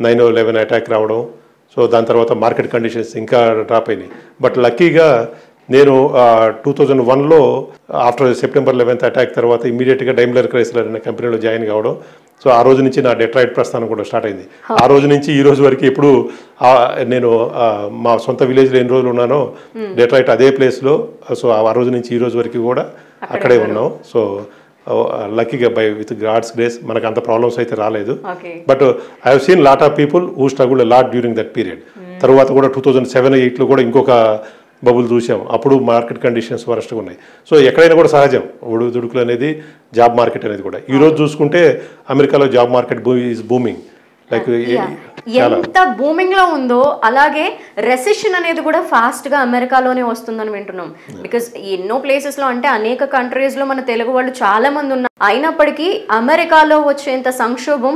9/11 అటాక్ రావడం. సో దాని తర్వాత మార్కెట్ కండిషన్స్ ఇంకా డ్రాప్ అయినాయి. బట్ లక్కీగా నేను 2001లో ఆఫ్టర్ September 11th అటాక్ తర్వాత ఇమీడియట్గా డైమ్లర్ క్రైస్లర్ అనే కంపెనీలో జాయిన్ కావడం. సో ఆ రోజు నుంచి నా డెట్రాయిట్ ప్రస్థానం కూడా స్టార్ట్ అయింది. ఆ రోజు నుంచి ఈ రోజు వరకు ఎప్పుడు నేను మా సొంత విలేజ్లో ఎన్ని రోజులు ఉన్నానో డెట్రాయిట్ అదే ప్లేస్లో. సో ఆ రోజు నుంచి ఈ రోజు వరకు కూడా అక్కడే ఉన్నాం. సో లక్కీగా విత్ గాడ్స్ గ్రేస్ మనకు అంత ప్రాబ్లమ్స్ అయితే రాలేదు. But I have seen lot of people who struggle lot during that period. తర్వాత కూడా 2007-8లో కూడా ఇంకొక బబుల్ చూసాం. అప్పుడు మార్కెట్ కండిషన్స్ వరస్ట్గా ఉన్నాయి. సో ఎక్కడైనా కూడా సహజం ఒడుదుడుకులు అనేది, జాబ్ మార్కెట్ అనేది కూడా. ఈరోజు చూసుకుంటే అమెరికాలో job market is booming. Like
ఎంత బూమింగ్ లో ఉందో అలాగే రెసెషన్ అనేది కూడా ఫాస్ట్ గా అమెరికాలోనే వస్తుందని వింటున్నాం. బికాస్ ఎన్నో ప్లేసెస్ లో అంటే అనేక కంట్రీస్ లో మన తెలుగు వాళ్ళు చాలా మంది ఉన్నారు. అయినప్పటికీ అమెరికాలో వచ్చేంత సంక్షోభం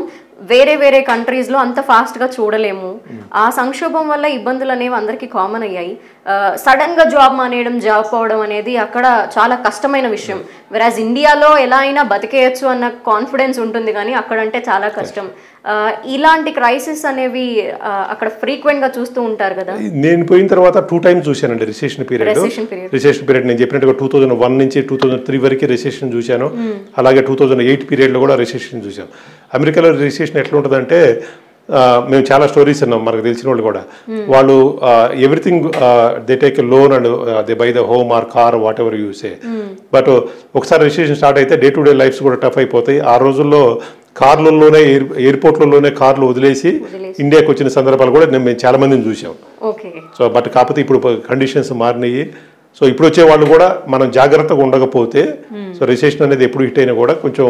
వేరే వేరే కంట్రీస్లో అంత ఫాస్ట్గా చూడలేము. ఆ సంక్షోభం వల్ల ఇబ్బందులు అనేవి అందరికీ కామన్ అయ్యాయి. సడన్గా జాబ్ మానేయడం, జాబ్ పోవడం అనేది అక్కడ చాలా కష్టమైన విషయం. వెరాజ్ ఇండియాలో ఎలా అయినా బతికేయచ్చు అన్న కాన్ఫిడెన్స్ ఉంటుంది, కానీ అక్కడంటే చాలా కష్టం. ఇలాంటి క్రైసిస్ అనేవి అక్కడ ఫ్రీక్వెంట్ గా చూస్తూ ఉంటారు కదా.
నేను పోయిన తర్వాత 2 times చూశానండి రిసెషన్ పీరియడ్. నేను చెప్పినట్టుగా 2001 నుంచి 2003 వరకు రిసెషన్ చూశాను. అలాగే 2008 పీరియడ్లో కూడా రిసెషన్ చూశాను. అమెరికాలో రిసెషన్ ఎట్లా ఉంటుందంటే మేము చాలా స్టోరీస్ విన్నాం, మనకు తెలిసిన వాళ్ళు కూడా. వాళ్ళు everything they take a loan and they by the home or car what ever you say. But ఒకసారి రిసెషన్ స్టార్ట్ అయితే డే టు డే లైఫ్స్ కూడా టఫ్ అయిపోతాయి. ఆ రోజుల్లో కార్లలోనే ఎయిర్పోర్ట్లలోనే కార్లు వదిలేసి ఇండియాకి వచ్చిన సందర్భాలు కూడా మేము చాలా మందిని చూసాం. సో బట్ కాకపోతే ఇప్పుడు కండిషన్స్ మారినాయి. సో ఇప్పుడు వచ్చే వాళ్ళు కూడా మనం జాగ్రత్తగా ఉండకపోతే సో రిసెషన్ అనేది ఎప్పుడు హిట్ అయినా కూడా కొంచెం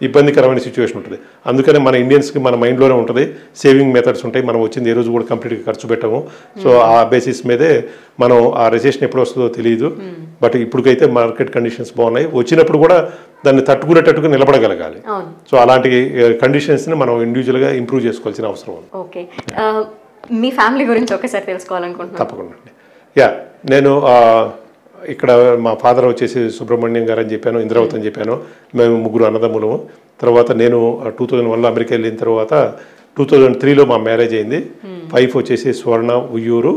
ఇబ్బందికరమైన సిచ్యువేషన్ ఉంటుంది. అందుకనే మన ఇండియన్స్కి మన మైండ్లోనే ఉంటుంది, సేవింగ్ మెథడ్స్ ఉంటాయి. మనం వచ్చింది ఏ రోజు కూడా కంప్లీట్గా ఖర్చు పెట్టాము. సో ఆ బేసిస్ మీదే మనం ఆ రిసెషన్ ఎప్పుడు వస్తుందో తెలియదు. బట్ ఇప్పటికైతే మార్కెట్ కండిషన్స్ బాగున్నాయి. వచ్చినప్పుడు కూడా దాన్ని తట్టుకునేటట్టుగా నిలబడగలగాలి. సో అలాంటి కండిషన్స్ని మనం ఇండివిజువల్గా ఇంప్రూవ్ చేసుకోవాల్సిన అవసరం ఉంది.
ఓకే, మీ ఫ్యామిలీ గురించి ఒకసారి తెలుసుకోవాలనుకుంటున్నాను.
తప్పకుండా అండి. నేను ఇక్కడ మా ఫాదర్ వచ్చేసి సుబ్రహ్మణ్యం గారు అని చెప్పాను, ఇంద్రావతి అని చెప్పాను. మేము ముగ్గురు అన్నదమ్ములము. తర్వాత నేను 2001లో అమెరికా వెళ్ళిన తర్వాత 2003లో మా మ్యారేజ్ అయింది. వైఫ్ వచ్చేసి స్వర్ణ ఉయ్యూరు.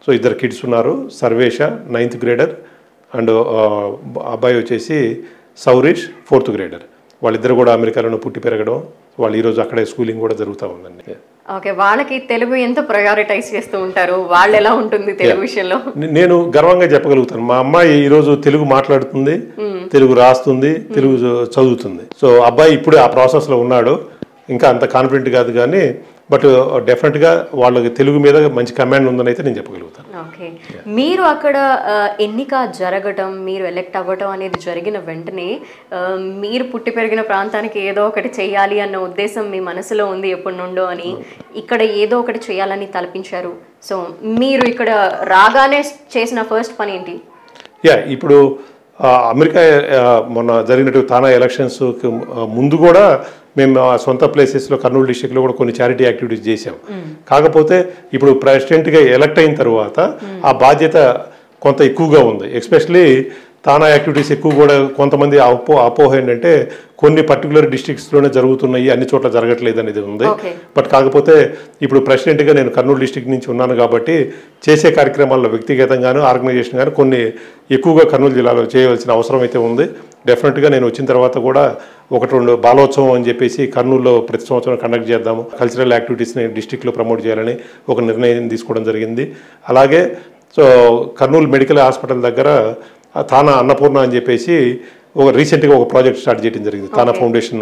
సో 2 కిడ్స్ ఉన్నారు, సర్వేష 9th గ్రేడర్ అండ్ అబ్బాయి వచ్చేసి సౌరీష్ 4th గ్రేడర్. వాళ్ళిద్దరు కూడా అమెరికాలో పుట్టి పెరగడం, వాళ్ళు ఈరోజు అక్కడే స్కూలింగ్ కూడా జరుగుతూ ఉందండి.
ఓకే, వాళ్ళకి తెలుగు ఎంత ప్రయారిటైజ్ చేస్తూ ఉంటారు, వాళ్ళు ఎలా ఉంటుంది తెలుగు విషయంలో?
నేను గర్వంగా చెప్పగలుగుతాను, మా అమ్మాయి ఈరోజు తెలుగు మాట్లాడుతుంది, తెలుగు రాస్తుంది, తెలుగు చదువుతుంది. సో అబ్బాయి ఇప్పుడే ఆ ప్రాసెస్లో ఉన్నాడు. ఇంకా అంత కాన్ఫిడెంట్ కాదు కానీ బట్ డెఫినెట్గా వాళ్ళకి తెలుగు మీద మంచి కమాండ్ ఉందని అయితే నేను చెప్పగలుగుతాను.
ఓకే, మీరు అక్కడ ఎన్నిక జరగటం, మీరు ఎలెక్ట్ అవ్వటం అనేది జరిగిన వెంటనే మీరు పుట్టి పెరిగిన ప్రాంతానికి ఏదో ఒకటి చేయాలి అన్న ఉద్దేశం మీ మనసులో ఉంది ఎప్పటి నుండో అని, ఇక్కడ ఏదో ఒకటి చేయాలని తలపించారు. సో మీరు ఇక్కడ రాగానే చేసిన ఫస్ట్ పని ఏంటి?
ఇప్పుడు అమెరికా మొన్న జరిగినట్టు తానా ఎలక్షన్స్కి ముందు కూడా మేము సొంత ప్లేసెస్లో కర్నూలు డిస్టిక్లో కూడా కొన్ని చారిటీ యాక్టివిటీస్ చేసాం. కాకపోతే ఇప్పుడు ప్రెసిడెంట్గా ఎలక్ట్ అయిన తర్వాత ఆ బాధ్యత కొంత ఎక్కువగా ఉంది. ఎస్పెషలీ తానా యాక్టివిటీస్ ఎక్కువ కూడా కొంతమంది అపోహ ఏంటంటే కొన్ని పర్టికులర్ డిస్ట్రిక్ట్స్లోనే జరుగుతున్నాయి, అన్ని చోట్ల జరగట్లేదు అనేది ఉంది. బట్ కాకపోతే ఇప్పుడు ప్రెసిడెంట్గా నేను కర్నూలు డిస్టిక్ నుంచి ఉన్నాను కాబట్టి చేసే కార్యక్రమాల్లో వ్యక్తిగతంగాను ఆర్గనైజేషన్ గాను కొన్ని ఎక్కువగా కర్నూలు జిల్లాలో చేయవలసిన అవసరం అయితే ఉంది. డెఫినెట్గా నేను వచ్చిన తర్వాత కూడా 1-2 బాలోత్సవం అని చెప్పేసి కర్నూలులో ప్రతి సంవత్సరం కండక్ట్ చేద్దాము, కల్చరల్ యాక్టివిటీస్ని డిస్టిక్లో ప్రమోట్ చేయాలని ఒక నిర్ణయం తీసుకోవడం జరిగింది. అలాగే సో కర్నూలు మెడికల్ హాస్పిటల్ దగ్గర తానా అన్నపూర్ణ అని చెప్పేసి రీసెంట్గా ఒక ప్రాజెక్ట్ స్టార్ట్ చేయడం జరిగింది. తానా ఫౌండేషన్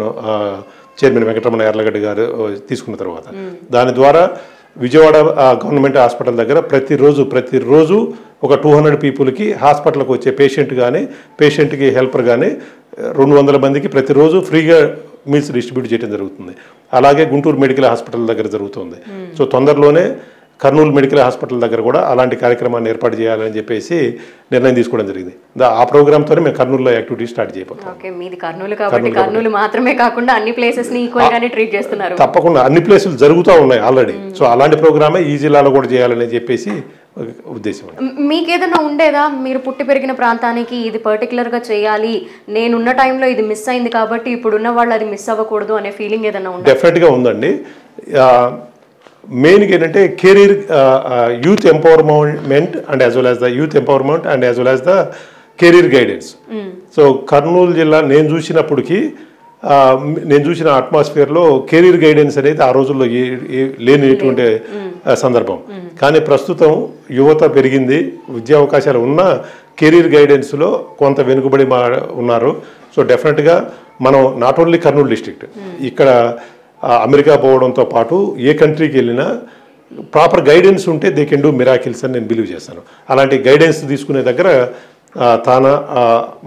చైర్మన్ వెంకటరమణ యార్లగడ్డ గారు తీసుకున్న తర్వాత దాని ద్వారా విజయవాడ గవర్నమెంట్ హాస్పిటల్ దగ్గర ప్రతిరోజు ఒక 200 పీపుల్కి హాస్పిటల్కి వచ్చే పేషెంట్ కానీ పేషెంట్కి హెల్పర్ కానీ 200 మందికి ప్రతిరోజు ఫ్రీగా మీల్స్ డిస్ట్రిబ్యూట్ చేయడం జరుగుతుంది. అలాగే గుంటూరు మెడికల్ హాస్పిటల్ దగ్గర జరుగుతుంది. సో తొందరలోనే కర్నూలు మెడికల్ హాస్పిటల్ దగ్గర కూడా అలాంటి కార్యక్రమాన్ని ఏర్పాటు చేయాలని చెప్పేసి నిర్ణయం తీసుకోవడం జరిగింది. ఆ ప్రోగ్రామ్తోనే మేము కర్నూలులో యాక్టివిటీ స్టార్ట్ చేయబోతున్నాం.
ఓకే, మీది కర్నూలు కాబట్టి కర్నూలు మాత్రమే కాకుండా అన్ని ప్లేసెస్ని ఈక్వల్గానే ట్రీట్ చేస్తున్నారు.
తప్పకుండా అన్ని ప్లేసులు జరుగుతూ ఉన్నాయి ఆల్రెడీ. సో అలాంటి ప్రోగ్రామే ఈ జిల్లాలో కూడా చేయాలని చెప్పేసి ఉద్దేశం.
మీకు ఏదైనా ఉండేదా, మీరు పుట్టి పెరిగిన ప్రాంతానికి ఇది పర్టికులర్గా చేయాలి, నేనున్న టైంలో ఇది మిస్ అయింది కాబట్టి ఇప్పుడున్న వాళ్ళు అది మిస్ అవ్వకూడదు అనే ఫీలింగ్ ఏదైనా ఉందా?
డెఫినెట్గా ఉందండి. మెయిన్గా ఏంటంటే career youth empowerment and as well as the career guidance. So Kurnool జిల్లా నేను చూసిన అట్మాస్ఫియర్లో కెరీర్ గైడెన్స్ అనేది ఆ రోజుల్లో లేనిటువంటి సందర్భం. కానీ ప్రస్తుతం యువత పెరిగింది, విద్యా అవకాశాలు ఉన్న కెరీర్ గైడెన్స్లో కొంత వెనుకబడి ఉన్నారు. సో డెఫినెట్గా మనం నాట్ ఓన్లీ కర్నూలు డిస్ట్రిక్ట్, ఇక్కడ అమెరికా పోవడంతో పాటు ఏ కంట్రీకి వెళ్ళినా ప్రాపర్ గైడెన్స్ ఉంటే దే కెన్ డూ మిరాకిల్స్ అని నేను బిలీవ్ చేస్తాను. అలాంటి గైడెన్స్ తీసుకునే దగ్గర తానా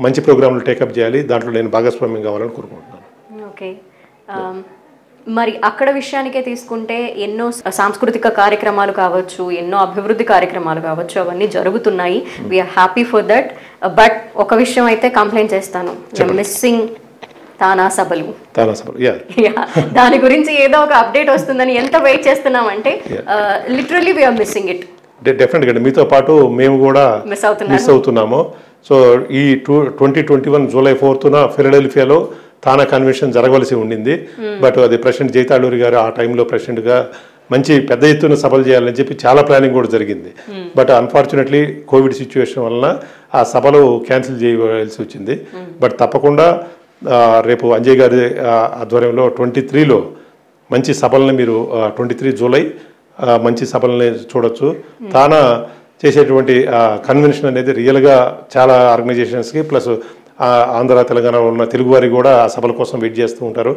మంచి ప్రోగ్రాంలు టేకప్ చేయాలి, దాంట్లో నేను భాగస్వామ్యం కావాలని కోరుకుంటున్నాను.
ఓకే, మరి అక్కడ విషయానికే తీసుకుంటే ఎన్నో సాంస్కృతిక కార్యక్రమాలు కావచ్చు, ఎన్నో అభివృద్ధి కార్యక్రమాలు కావచ్చు, అవన్నీ జరుగుతున్నాయి. We are happy for that. But ఒక విషయం అయితే కంప్లైంట్ చేస్తాను, మిస్సింగ్ తానా సభలు. దాని గురించి ఏదో ఒక అప్డేట్ వస్తుందని ఎంత వెయిట్ చేస్తున్నామంటే లిటరల్లీ వీఆర్ మిస్సింగ్ ఇట్.
డెఫినెట్గా మీతో పాటు మేము కూడా మిస్ అవుతున్నాము. సో ఈ 2021 జూలై 4న ఫిలడెల్ఫియాలో తానా కన్వెన్షన్ జరగవలసి ఉండింది. బట్ అది ప్రెసిడెంట్ జైతాళూరి గారు ఆ టైంలో ప్రెసిడెంట్గా మంచి పెద్ద ఎత్తున సభలు చేయాలని చెప్పి చాలా ప్లానింగ్ కూడా జరిగింది. బట్ అన్ఫార్చునేట్లీ కోవిడ్ సిచ్యువేషన్ వలన ఆ సభలు క్యాన్సిల్ చేయవలసి వచ్చింది. బట్ తప్పకుండా రేపు అంజయ్ గారి ఆధ్వర్యంలో 23లో మంచి సభల్ని మీరు 23 జూలై మంచి సభల్ని చూడొచ్చు. తానా చేసేటువంటి కన్వెన్షన్ అనేది రియల్గా చాలా ఆర్గనైజేషన్స్కి ప్లస్ ఆంధ్ర తెలంగాణలో ఉన్న తెలుగు వారికి కూడా ఆ సభల కోసం వెయిట్ చేస్తూ ఉంటారు.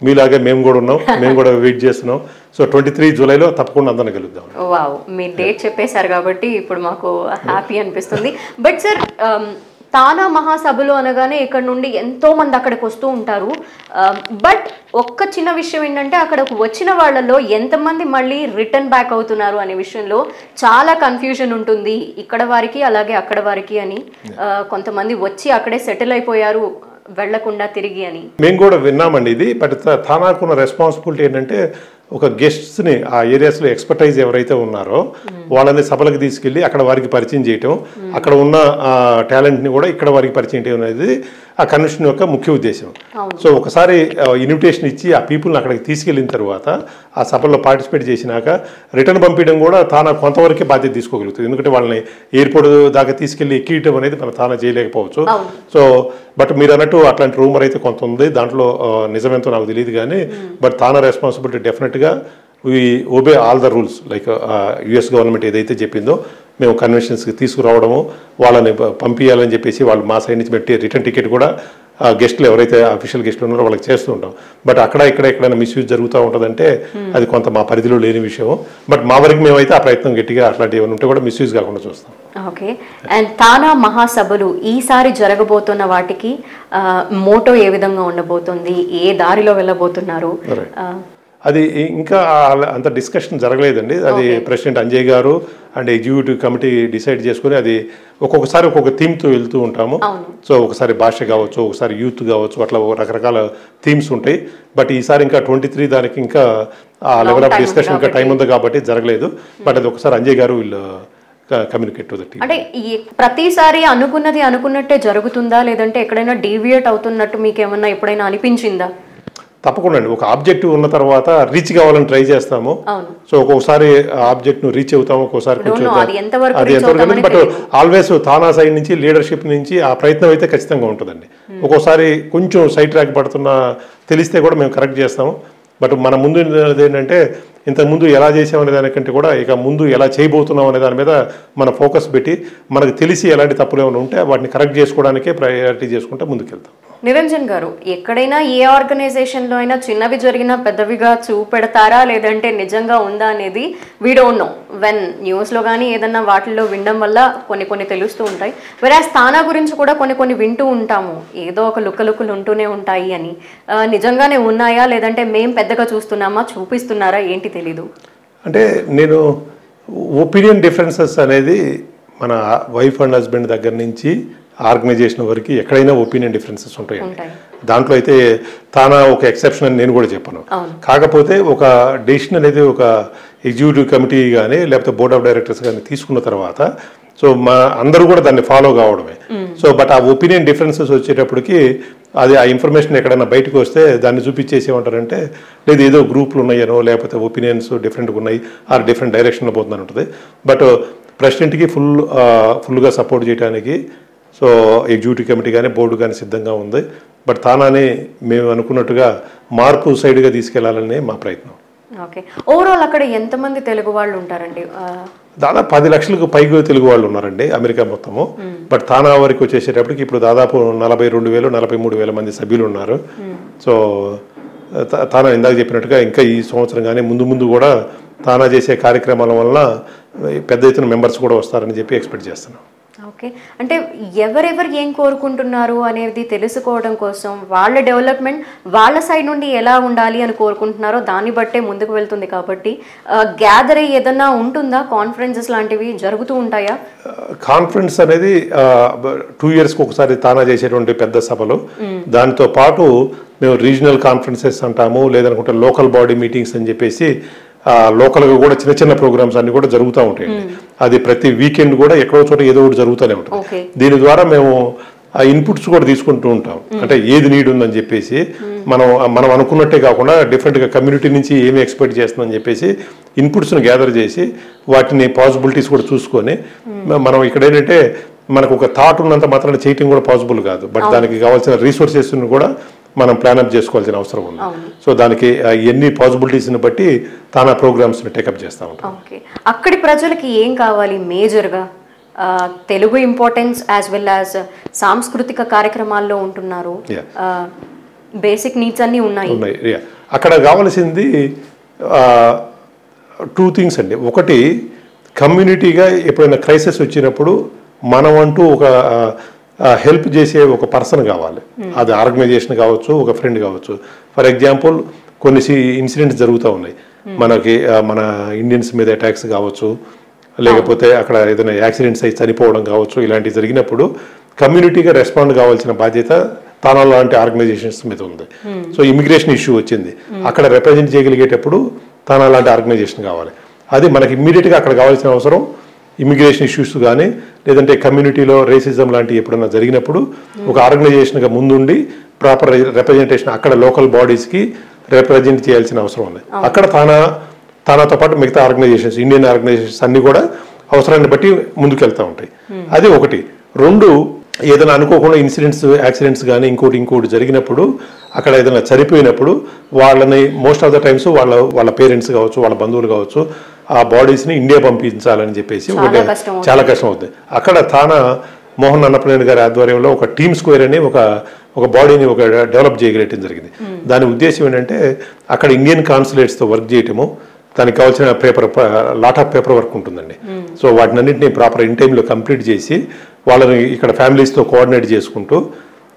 మీలాగే మేము కూడా ఉన్నాం, మేము కూడా వెయిట్ చేస్తున్నాం. సో 23 జూలైలో తప్పకుండా అందరిని కలుద్దాం.
వావ్, మీ డేట్ చెప్పేశారు కాబట్టి ఇప్పుడు మాకు హ్యాపీ అనిపిస్తుంది. బట్ సార్, తానా మహాసభలు అనగానే ఇక్కడ నుండి ఎంతో మంది అక్కడికి వస్తూ ఉంటారు. బట్ ఒక్క చిన్న విషయం ఏంటంటే అక్కడకు వచ్చిన వాళ్ళలో ఎంతమంది మళ్ళీ రిటర్న్ బ్యాక్ అవుతున్నారు అనే విషయంలో చాలా కన్ఫ్యూజన్ ఉంటుంది, ఇక్కడ వారికి అలాగే అక్కడ వారికి అని. కొంతమంది వచ్చి అక్కడే సెటిల్ అయిపోయారు వెళ్లకుండా తిరిగి అని మేము
కూడా విన్నామండి ఇది. బట్ తానాకున్న రెస్పాన్సిబిలిటీ ఏంటంటే ఒక గెస్ట్స్ని ఆ ఏరియాస్లో ఎక్స్పర్టైజ్ ఎవరైతే ఉన్నారో వాళ్ళని సభలకు తీసుకెళ్ళి అక్కడ వారికి పరిచయం చేయటం, అక్కడ ఉన్న టాలెంట్ని కూడా ఇక్కడ వారికి పరిచయం చేయడం అనేది ఆ కన్వెన్షన్ యొక్క ముఖ్య ఉద్దేశం. సో ఒకసారి ఇన్విటేషన్ ఇచ్చి ఆ పీపుల్ని అక్కడికి తీసుకెళ్ళిన తర్వాత ఆ సభల్లో పార్టిసిపేట్ చేసినాక రిటర్న్ పంపించడం కూడా తాను కొంతవరకే బాధ్యత తీసుకోగలుగుతుంది. ఎందుకంటే వాళ్ళని ఎయిర్పోర్ట్ దాకా తీసుకెళ్ళి ఎక్కియటం అనేది మనం తాను చేయలేకపోవచ్చు. సో బట్ మీరు అన్నట్టు అట్లాంటి రూమర్ అయితే కొంత ఉంది, దాంట్లో నిజమెంతో నాకు తెలియదు కానీ బట్ తాను రెస్పాన్సిబిలిటీ డెఫినెట్గా we obey all the rules. Like US government ఏదైతే చెప్పిందో మేము కన్వెన్షన్స్కి తీసుకురావడము, వాళ్ళని పంపించాలని చెప్పేసి వాళ్ళు మా సైడ్ నుంచి పెట్టి రిటర్న్ టికెట్ కూడా గెస్ట్లు ఎవరైతే అఫీషియల్ గెస్ట్లు ఉన్నారో వాళ్ళకి చేస్తూ ఉంటాం. బట్ అక్కడ ఇక్కడ ఎక్కడైనా మిస్యూజ్ జరుగుతూ ఉంటుందంటే అది కొంత మా పరిధిలో లేని విషయం. బట్ మా వరకు మేమైతే ఆ ప్రయత్నం గట్టిగా అట్లాంటివి ఏమైనా ఉంటే కూడా మిస్యూజ్ కాకుండా చూస్తాం.
ఓకే. అండ్ తానా మహాసభలు ఈసారి జరగబోతున్న వాటికి మోటో ఏ విధంగా ఉండబోతుంది, ఏ దారిలో వెళ్ళబోతున్నారు?
అది ఇంకా అంత డిస్కషన్ జరగలేదండి. అది ప్రెసిడెంట్ అంజయ్ గారు అండ్ ఎగ్జిక్యూటివ్ కమిటీ డిసైడ్ చేసుకుని అది ఒక్కొక్కసారి ఒక్కొక్క థీమ్తో వెళ్తూ ఉంటాము. సో ఒకసారి భాష కావచ్చు, ఒకసారి యూత్ కావచ్చు, అట్లా రకరకాల థీమ్స్ ఉంటాయి. బట్ ఈసారి ఇంకా 23 దానికి ఇంకా ఆ లెవెల్ ఆఫ్ డిస్కషన్ ఇంకా టైం ఉంది కాబట్టి జరగలేదు. బట్ అది ఒకసారి అంజయ్ గారు వీళ్ళు కమ్యూనికేట్ టు ద టీమ్.
అంటే ప్రతిసారి అనుకున్నది అనుకున్నట్టే జరుగుతుందా, లేదంటే ఎక్కడైనా డీవియేట్ అవుతున్నట్టు మీకు ఏమన్నా ఎప్పుడైనా అనిపించిందా?
తప్పకుండా అండి. ఒక ఆబ్జెక్టివ్ ఉన్న తర్వాత రీచ్ కావాలని ట్రై చేస్తాము. సో ఒక్కొక్కసారి ఆబ్జెక్ట్ ను రీచ్ అవుతాము, ఒక్కోసారి కొంచెం అది ఎంతవరకు. బట్ ఆల్వేస్ తానా సైడ్ నుంచి లీడర్షిప్ నుంచి ఆ ప్రయత్నం అయితే ఖచ్చితంగా ఉంటుందండి. ఒక్కోసారి కొంచెం సైడ్ ట్రాక్ పడుతున్న తెలిస్తే కూడా మేము కరెక్ట్ చేస్తాము. బట్ మన ముందు ఏంటంటే ఇంతకుముందు ఎలా చేసామనే దానికంటే కూడా ఇక ముందు ఎలా చేయబోతున్నాం అనే దాని మీద మన ఫోకస్ పెట్టి మనకు తెలిసి ఎలాంటి తప్పులు ఏమైనా ఉంటే వాటిని కరెక్ట్ చేసుకోవడానికే ప్రయారిటీ చేసుకుంటే ముందుకెళ్తాం.
నిరంజన్ గారు, ఎక్కడైనా ఏ ఆర్గనైజేషన్లో అయినా చిన్నవి జరిగినా పెద్దవిగా చూపెడతారా, లేదంటే నిజంగా ఉందా అనేది వీ డోంట్ నో. వెన్ న్యూస్లో కానీ ఏదన్నా వాటిల్లో వినడం వల్ల కొన్ని తెలుస్తూ ఉంటాయి. వేరే తానా గురించి కూడా కొన్ని వింటూ ఉంటాము, ఏదో ఒక లుక్కలుక్కలు ఉంటూనే ఉంటాయి అని. నిజంగానే ఉన్నాయా, లేదంటే మేం పెద్దగా చూస్తున్నామా, చూపిస్తున్నారా, ఏంటి తెలీదు.
అంటే నేను ఒపీనియన్ డిఫరెన్సెస్ అనేది మన వైఫ్ అండ్ హస్బెండ్ దగ్గర నుంచి ఆర్గనైజేషన్ వరకు ఎక్కడైనా ఒపీనియన్ డిఫరెన్సెస్ ఉంటాయండి. దాంట్లో అయితే తానా ఒక ఎక్సెప్షన్ అని నేను కూడా చెప్పను. కాకపోతే ఒక డెసిషన్ అనేది ఒక ఎగ్జిక్యూటివ్ కమిటీ కానీ లేకపోతే బోర్డ్ ఆఫ్ డైరెక్టర్స్ కానీ తీసుకున్న తర్వాత సో అందరూ కూడా దాన్ని ఫాలో కావడమే. సో బట్ ఆ ఒపీనియన్ డిఫరెన్సెస్ వచ్చేటప్పటికి అది ఆ ఇన్ఫర్మేషన్ ఎక్కడైనా బయటకు వస్తే దాన్ని చూపించేసి ఏమంటారంటే లేదు ఏదో గ్రూపులు ఉన్నాయనో లేకపోతే ఒపీనియన్స్ డిఫరెంట్గా ఉన్నాయి ఆ డిఫరెంట్ డైరెక్షన్లో పోతుందని ఉంటుంది. బట్ ప్రెసిడెంట్కి ఫుల్గా సపోర్ట్ చేయడానికి సో ఎగ్జిక్యూటివ్ కమిటీ కానీ బోర్డు కానీ సిద్ధంగా ఉంది. బట్ తానాని మేము అనుకున్నట్టుగా మార్పు సైడ్గా తీసుకెళ్లాలనే మా ప్రయత్నం.
ఓకే. ఓవరాల్ అక్కడ ఎంతమంది తెలుగు వాళ్ళు ఉంటారండి?
దాదాపు 10 లక్షలకు పైగా తెలుగు వాళ్ళు ఉన్నారండి అమెరికా మొత్తము. బట్ తానా వరకు వచ్చేసేటప్పటికి ఇప్పుడు దాదాపు 42,000 43,000 మంది సభ్యులు ఉన్నారు. సో తానా ఇందాక చెప్పినట్టుగా ఇంకా ఈ సంవత్సరం కానీ ముందు కూడా తానా చేసే కార్యక్రమాల వలన పెద్ద ఎత్తున మెంబర్స్ కూడా వస్తారని చెప్పి ఎక్స్పెక్ట్ చేస్తున్నాం.
ఓకే. అంటే ఎవరెవరు ఏం కోరుకుంటున్నారు అనేది తెలుసుకోవడం కోసం వాళ్ళ డెవలప్మెంట్ వాళ్ళ సైడ్ నుండి ఎలా ఉండాలి అని కోరుకుంటున్నారో దాన్ని బట్టే ముందుకు వెళ్తుంది. కాబట్టి గ్యాదర్ అయ్యి ఏదన్నా ఉంటుందా, కాన్ఫరెన్సెస్ లాంటివి జరుగుతూ ఉంటాయా?
కాన్ఫరెన్స్ అనేది 2 yearsకి ఒకసారి తానా చేసేటువంటి పెద్ద సభలు. దాంతో పాటు మేము రీజనల్ కాన్ఫరెన్సెస్ అంటాము, లేదనుకుంటే లోకల్ బాడీ మీటింగ్స్ అని చెప్పేసి లోకల్గా కూడా చిన్న ప్రోగ్రామ్స్ అన్ని కూడా జరుగుతూ ఉంటాయండి. అది ప్రతి వీకెండ్ కూడా ఎక్కడో చోట ఏదో ఒకటి జరుగుతూనే ఉంటుంది. దీని ద్వారా మేము ఆ ఇన్పుట్స్ కూడా తీసుకుంటూ ఉంటాం. అంటే ఏది నీడ్ ఉందని చెప్పేసి మనం అనుకున్నట్టే కాకుండా డిఫరెంట్గా కమ్యూనిటీ నుంచి ఏమి ఎక్స్పెక్ట్ చేస్తుందని చెప్పేసి ఇన్పుట్స్ని గ్యాదర్ చేసి వాటిని పాసిబిలిటీస్ కూడా చూసుకొని మనం ఇక్కడ ఏంటంటే మనకు ఒక థాట్ ఉన్నంత మాత్రాన్ని చేయటం కూడా పాసిబుల్ కాదు. బట్ దానికి కావాల్సిన రీసోర్సెస్ని కూడా మనం ప్లాన్అప్ చేసుకోవాల్సిన అవసరం ఉంది. సో దానికి ఎన్ని పాసిబిలిటీస్ని బట్టి తానా ప్రోగ్రామ్స్ని టేకప్ చేస్తూ ఉంటాం.
ఓకే. అక్కడి ప్రజలకి ఏం కావాలి మేజర్గా? Telugu importance as well as సాంస్కృతిక కార్యక్రమాల్లో ఉంటున్నారు, బేసిక్ నీడ్స్ అన్నీ ఉన్నాయి.
అక్కడ కావాల్సింది 2 things అండి. ఒకటి కమ్యూనిటీగా ఎప్పుడైనా క్రైసిస్ వచ్చినప్పుడు మనం అంటూ ఒక హెల్ప్ చేసే ఒక పర్సన్ కావాలి. అది ఆర్గనైజేషన్ కావచ్చు, ఒక ఫ్రెండ్ కావచ్చు. ఫర్ ఎగ్జాంపుల్ కొన్ని ఇన్సిడెంట్స్ జరుగుతూ ఉన్నాయి మనకి, మన ఇండియన్స్ మీద అటాక్స్ కావచ్చు, లేకపోతే అక్కడ ఏదైనా యాక్సిడెంట్స్ అయి చనిపోవడం కావచ్చు. ఇలాంటివి జరిగినప్పుడు కమ్యూనిటీగా రెస్పాండ్ కావాల్సిన బాధ్యత తానా లాంటి ఆర్గనైజేషన్స్ మీద ఉంది. సో ఇమిగ్రేషన్ ఇష్యూ వచ్చింది, అక్కడ రిప్రజెంట్ చేయగలిగేటప్పుడు తానా లాంటి ఆర్గనైజేషన్ కావాలి. అది మనకి ఇమ్మీడియట్గా అక్కడ కావాల్సిన అవసరం ఇమిగ్రేషన్ ఇష్యూస్ కానీ లేదంటే కమ్యూనిటీలో రేసిజం లాంటివి ఎప్పుడన్నా జరిగినప్పుడు ఒక ఆర్గనైజేషన్గా ముందుండి ప్రాపర్ రిప్రజెంటేషన్ అక్కడ లోకల్ బాడీస్కి రిప్రజెంట్ చేయాల్సిన అవసరం ఉంది. అక్కడ తానాతో పాటు మిగతా ఆర్గనైజేషన్స్ ఇండియన్ ఆర్గనైజేషన్స్ అన్ని కూడా అవసరాన్ని బట్టి ముందుకెళ్తూ ఉంటాయి. అది ఒకటి. రెండు, ఏదైనా అనుకోకుండా యాక్సిడెంట్స్ కానీ ఇంకోటి జరిగినప్పుడు అక్కడ ఏదైనా చనిపోయినప్పుడు వాళ్ళని మోస్ట్ ఆఫ్ ద టైమ్స్ వాళ్ళ పేరెంట్స్ కావచ్చు, వాళ్ళ బంధువులు కావచ్చు, ఆ బాడీస్ని ఇండియా పంపించాలని చెప్పేసి చాలా కష్టం అవుతుంది. అక్కడ తానా మోహన్ అన్నపనేని గారి ఆధ్వర్యంలో ఒక టీమ్ స్క్వేర్ అని ఒక బాడీని డెవలప్ చేయగలటం జరిగింది. దాని ఉద్దేశం ఏంటంటే అక్కడ ఇండియన్ కాన్సులేట్స్తో వర్క్ చేయటము, దానికి కావాల్సిన లాట్ ఆఫ్ పేపర్ వర్క్ ఉంటుందండి. సో వాటినన్నింటినీ ప్రాపర్ ఇన్ టైంలో కంప్లీట్ చేసి వాళ్ళని ఇక్కడ ఫ్యామిలీస్తో కోఆర్డినేట్ చేసుకుంటూ,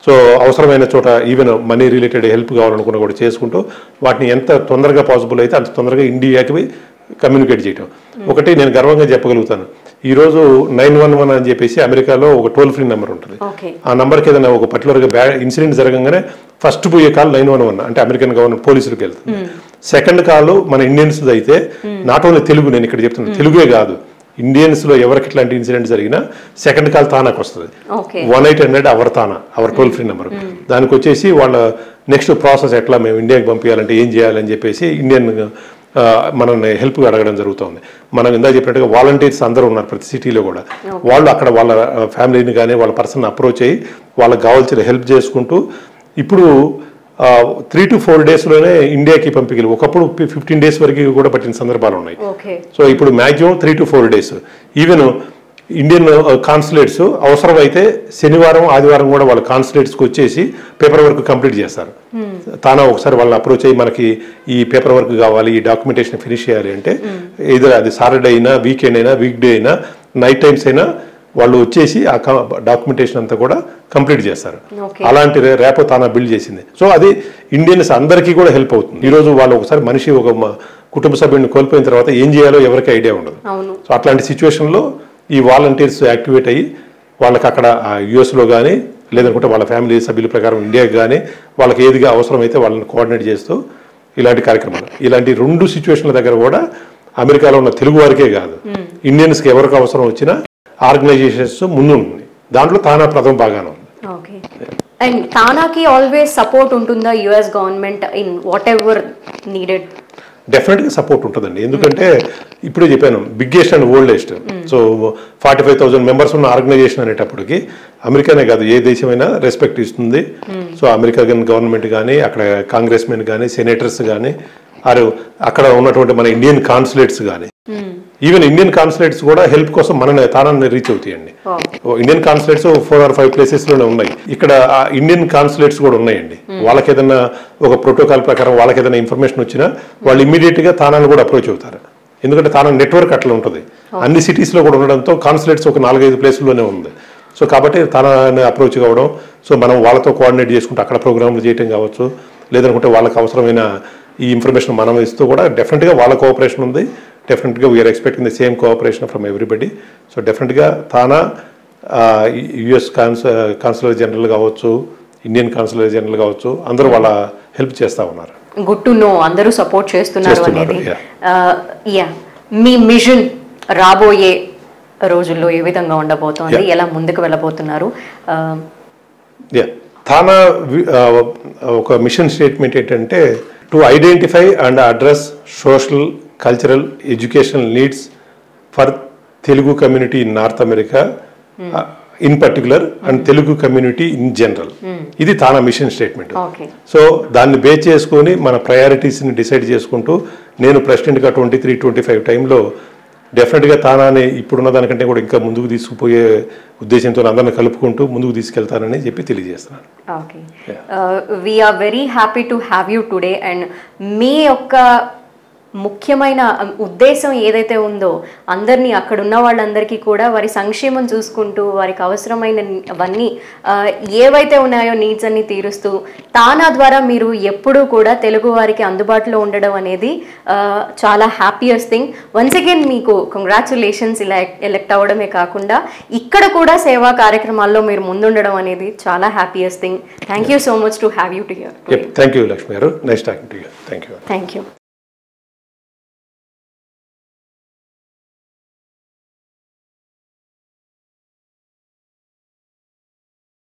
సో అవసరమైన చోట ఈవెన్ మనీ రిలేటెడ్ హెల్ప్ కావాలనుకున్న కూడా చేసుకుంటూ వాటిని ఎంత తొందరగా పాసిబుల్ అయితే అంత తొందరగా ఇండియాకి కమ్యూనికేట్ చేయటం. ఒకటి నేను గర్వంగా చెప్పగలుగుతాను, ఈరోజు 911 అని చెప్పేసి అమెరికాలో ఒక టోల్ ఫ్రీ నెంబర్ ఉంటుంది. ఆ నెంబర్కి ఏదైనా ఒక పర్టికులర్గా ఇన్సిడెంట్ జరగగానే ఫస్ట్ పోయే కాల్ 911 అంటే అమెరికన్ గవర్నమెంట్ పోలీసులకు వెళ్తుంది. సెకండ్ కాల్ మన ఇండియన్స్ అయితే నాట్ ఓన్లీ తెలుగు, నేను ఇక్కడ చెప్తున్నాను తెలుగే కాదు, ఇండియన్స్ లో ఎవరికి ఇట్లాంటి ఇన్సిడెంట్ జరిగినా సెకండ్ కాల్ తానాకు వస్తుంది. 1-800 అవర్ టోల్ ఫ్రీ నెంబర్. దానికి వచ్చేసి వాళ్ళ నెక్స్ట్ ప్రాసెస్ ఎట్లా మేము ఇండియాకి పంపించాలంటే ఏం చేయాలని చెప్పేసి ఇండియన్ మనల్ని హెల్ప్ అడగడం జరుగుతుంది. మనం ఇందాక చెప్పినట్టుగా వాలంటీర్స్ అందరూ ఉన్నారు ప్రతి సిటీలో కూడా. వాళ్ళు అక్కడ వాళ్ళ ఫ్యామిలీని కానీ వాళ్ళ పర్సన్ అప్రోచ్ అయ్యి వాళ్ళకి కావాల్సిన హెల్ప్ చేసుకుంటూ ఇప్పుడు 3 to 4 డేస్లోనే ఇండియాకి పంపించగలి. ఒకప్పుడు 15 డేస్ వరకు కూడా పట్టిన సందర్భాలు ఉన్నాయి. సో ఇప్పుడు maximum 3 to 4 days. Even Indian consulates అవసరమైతే శనివారం ఆదివారం కూడా వాళ్ళ కాన్సులేట్స్కి వచ్చేసి పేపర్ వర్క్ కంప్లీట్ చేస్తారు. తానా ఒకసారి వాళ్ళని అప్రోచ్ అయ్యి మనకి ఈ పేపర్ వర్క్ కావాలి, ఈ డాక్యుమెంటేషన్ ఫినిష్ చేయాలి అంటే ఏదో అది సాటర్డే అయినా, వీకెండ్ అయినా, వీక్ డే అయినా, నైట్ టైమ్స్ అయినా వాళ్ళు వచ్చేసి ఆ డాక్యుమెంటేషన్ అంతా కూడా కంప్లీట్ చేస్తారు. అలాంటి ర్యాపో తానా బిల్డ్ చేసింది. సో అది ఇండియన్స్ అందరికీ కూడా హెల్ప్ అవుతుంది. ఈరోజు వాళ్ళు ఒకసారి మనిషి ఒక కుటుంబ సభ్యుడిని కోల్పోయిన తర్వాత ఏం చేయాలో ఎవరికి ఐడియా ఉండదు. సో అట్లాంటి సిచ్యువేషన్లో ఈ వాలంటీర్స్ యాక్టివేట్ అయ్యి వాళ్ళకి అక్కడ యుఎస్లో కానీ లేదనుకుంటే వాళ్ళ ఫ్యామిలీ సభ్యుల ప్రకారం ఇండియాకి కానీ వాళ్ళకి ఏదిగా అవసరమైతే వాళ్ళని కోఆర్డినేట్ చేస్తూ ఇలాంటి కార్యక్రమాలు, ఇలాంటి 2 సిచ్యువేషన్ల దగ్గర కూడా అమెరికాలో ఉన్న తెలుగు వారికే కాదు ఇండియన్స్కి ఎవరికి అవసరం వచ్చినా ఆర్గనైజేషన్స్ ముందు ఉంది. దాంట్లో తానా ప్రథమ భాగానం ఉంది.
అండ్ తానాకి ఆల్వేస్ సపోర్ట్ ఉంటుందా US government in what ever needed?
డెఫినెట్గా సపోర్ట్ ఉంటుందండి. ఎందుకంటే ఇప్పుడే చెప్పాను biggest and oldest. So 45,000 members ఉన్న ఆర్గనైజేషన్ అనేటప్పటికి అమెరికానే కాదు ఏ దేశమైనా రెస్పెక్ట్ ఇస్తుంది. సో అమెరికన్ గవర్నమెంట్ కానీ అక్కడ కాంగ్రెస్ మెన్ కానీ సెనేటర్స్ కానీ అక్కడ ఉన్నటువంటి మన ఇండియన్ కాన్సులేట్స్ కానీ ఈవెన్ ఇండియన్ కాన్సులేట్స్ కూడా హెల్ప్ కోసం తానాన్ని రీచ్ అవుతాయండి. ఇండియన్ కాన్సులేట్స్ 4 or 5 ప్లేసెస్లోనే ఉన్నాయి. ఇక్కడ ఇండియన్ కాన్సులేట్స్ కూడా ఉన్నాయండి. వాళ్ళకి ఏదైనా ఒక ప్రోటోకాల్ ప్రకారం వాళ్ళకి ఏదైనా ఇన్ఫర్మేషన్ వచ్చినా వాళ్ళు ఇమ్మీడియట్గా తానాన్ని కూడా అప్రోచ్ అవుతారు. ఎందుకంటే తానా నెట్వర్క్ అట్లా ఉంటుంది. అన్ని సిటీస్లో కూడా ఉండడంతో కాన్సులేట్స్ ఒక 4-5 ప్లేసుల్లోనే ఉంది. సో కాబట్టి తానాన్ని అప్రోచ్ కావడం, సో మనం వాళ్ళతో కోఆర్డినేట్ చేసుకుంటూ అక్కడ ప్రోగ్రాంలు చేయటం కావచ్చు, లేదనుకుంటే వాళ్ళకి అవసరమైన ఈ ఇన్ఫర్మేషన్ మనం ఇస్తూ కూడా డెఫినెట్గా వాళ్ళ కోఆపరేషన్ ఉంది. డెఫినెట్గా we are expecting the same cooperation from everybody. So డెఫినెట్గా తానా యుఎస్ కాన్సులర్ జనరల్ కావచ్చు, ఇండియన్ కాన్సులర్ జనరల్ కావచ్చు, అందరూ వాళ్ళ హెల్ప్ చేస్తూ ఉన్నారు.
గుడ్ టు నో అందరూ సపోర్ట్ చేస్తున్నారు అనేది. మీ మిషన్ రాబోయే రోజుల్లో ఏ విధంగా ఉండబోతోంది, ఎలా ముందుకు వెళ్ళబోతున్నారు?
తానా ఒక మిషన్ స్టేట్మెంట్ ఏంటంటే to identify and address social, cultural, educational needs for Telugu community in north America in particular and Telugu community in general. ఇది తానా మిషన్ స్టేట్మెంట్. సో దాన్ని బేస్ చేసుకొని మన ప్రయారిటీస్ని డిసైడ్ చేసుకుంటూ నేను ప్రెసిడెంట్గా 23-25 టైంలో డెఫినెట్గా తానాని ఇప్పుడున్న దానికంటే కూడా ఇంకా ముందుకు తీసుకుపోయే ఉద్దేశంతో అందరిని కలుపుకుంటూ ముందుకు తీసుకెళ్తానని చెప్పి తెలియజేస్తున్నాను.
Okay, we're very happy to have you today. And మీ యొక్క ముఖ్యమైన ఉద్దేశం ఏదైతే ఉందో అందరినీ అక్కడ ఉన్న వాళ్ళందరికీ కూడా వారి సంక్షేమం చూసుకుంటూ వారికి అవసరమైనవన్నీ ఏవైతే ఉన్నాయో నీడ్స్ అన్ని తీరుస్తూ తానా ద్వారా మీరు ఎప్పుడూ కూడా తెలుగు వారికి అందుబాటులో ఉండడం అనేది చాలా హ్యాపీయెస్ట్ థింగ్. వన్స్ అగైన్ మీకు కంగ్రాచులేషన్స్. ఇలా ఎలెక్ట్ అవ్వడమే కాకుండా ఇక్కడ కూడా సేవా కార్యక్రమాల్లో మీరు ముందుండడం అనేది చాలా happiest thing. Thank you so much to have you to here.
Thank you Lakshmi garu. Nice talking to you. Thank you.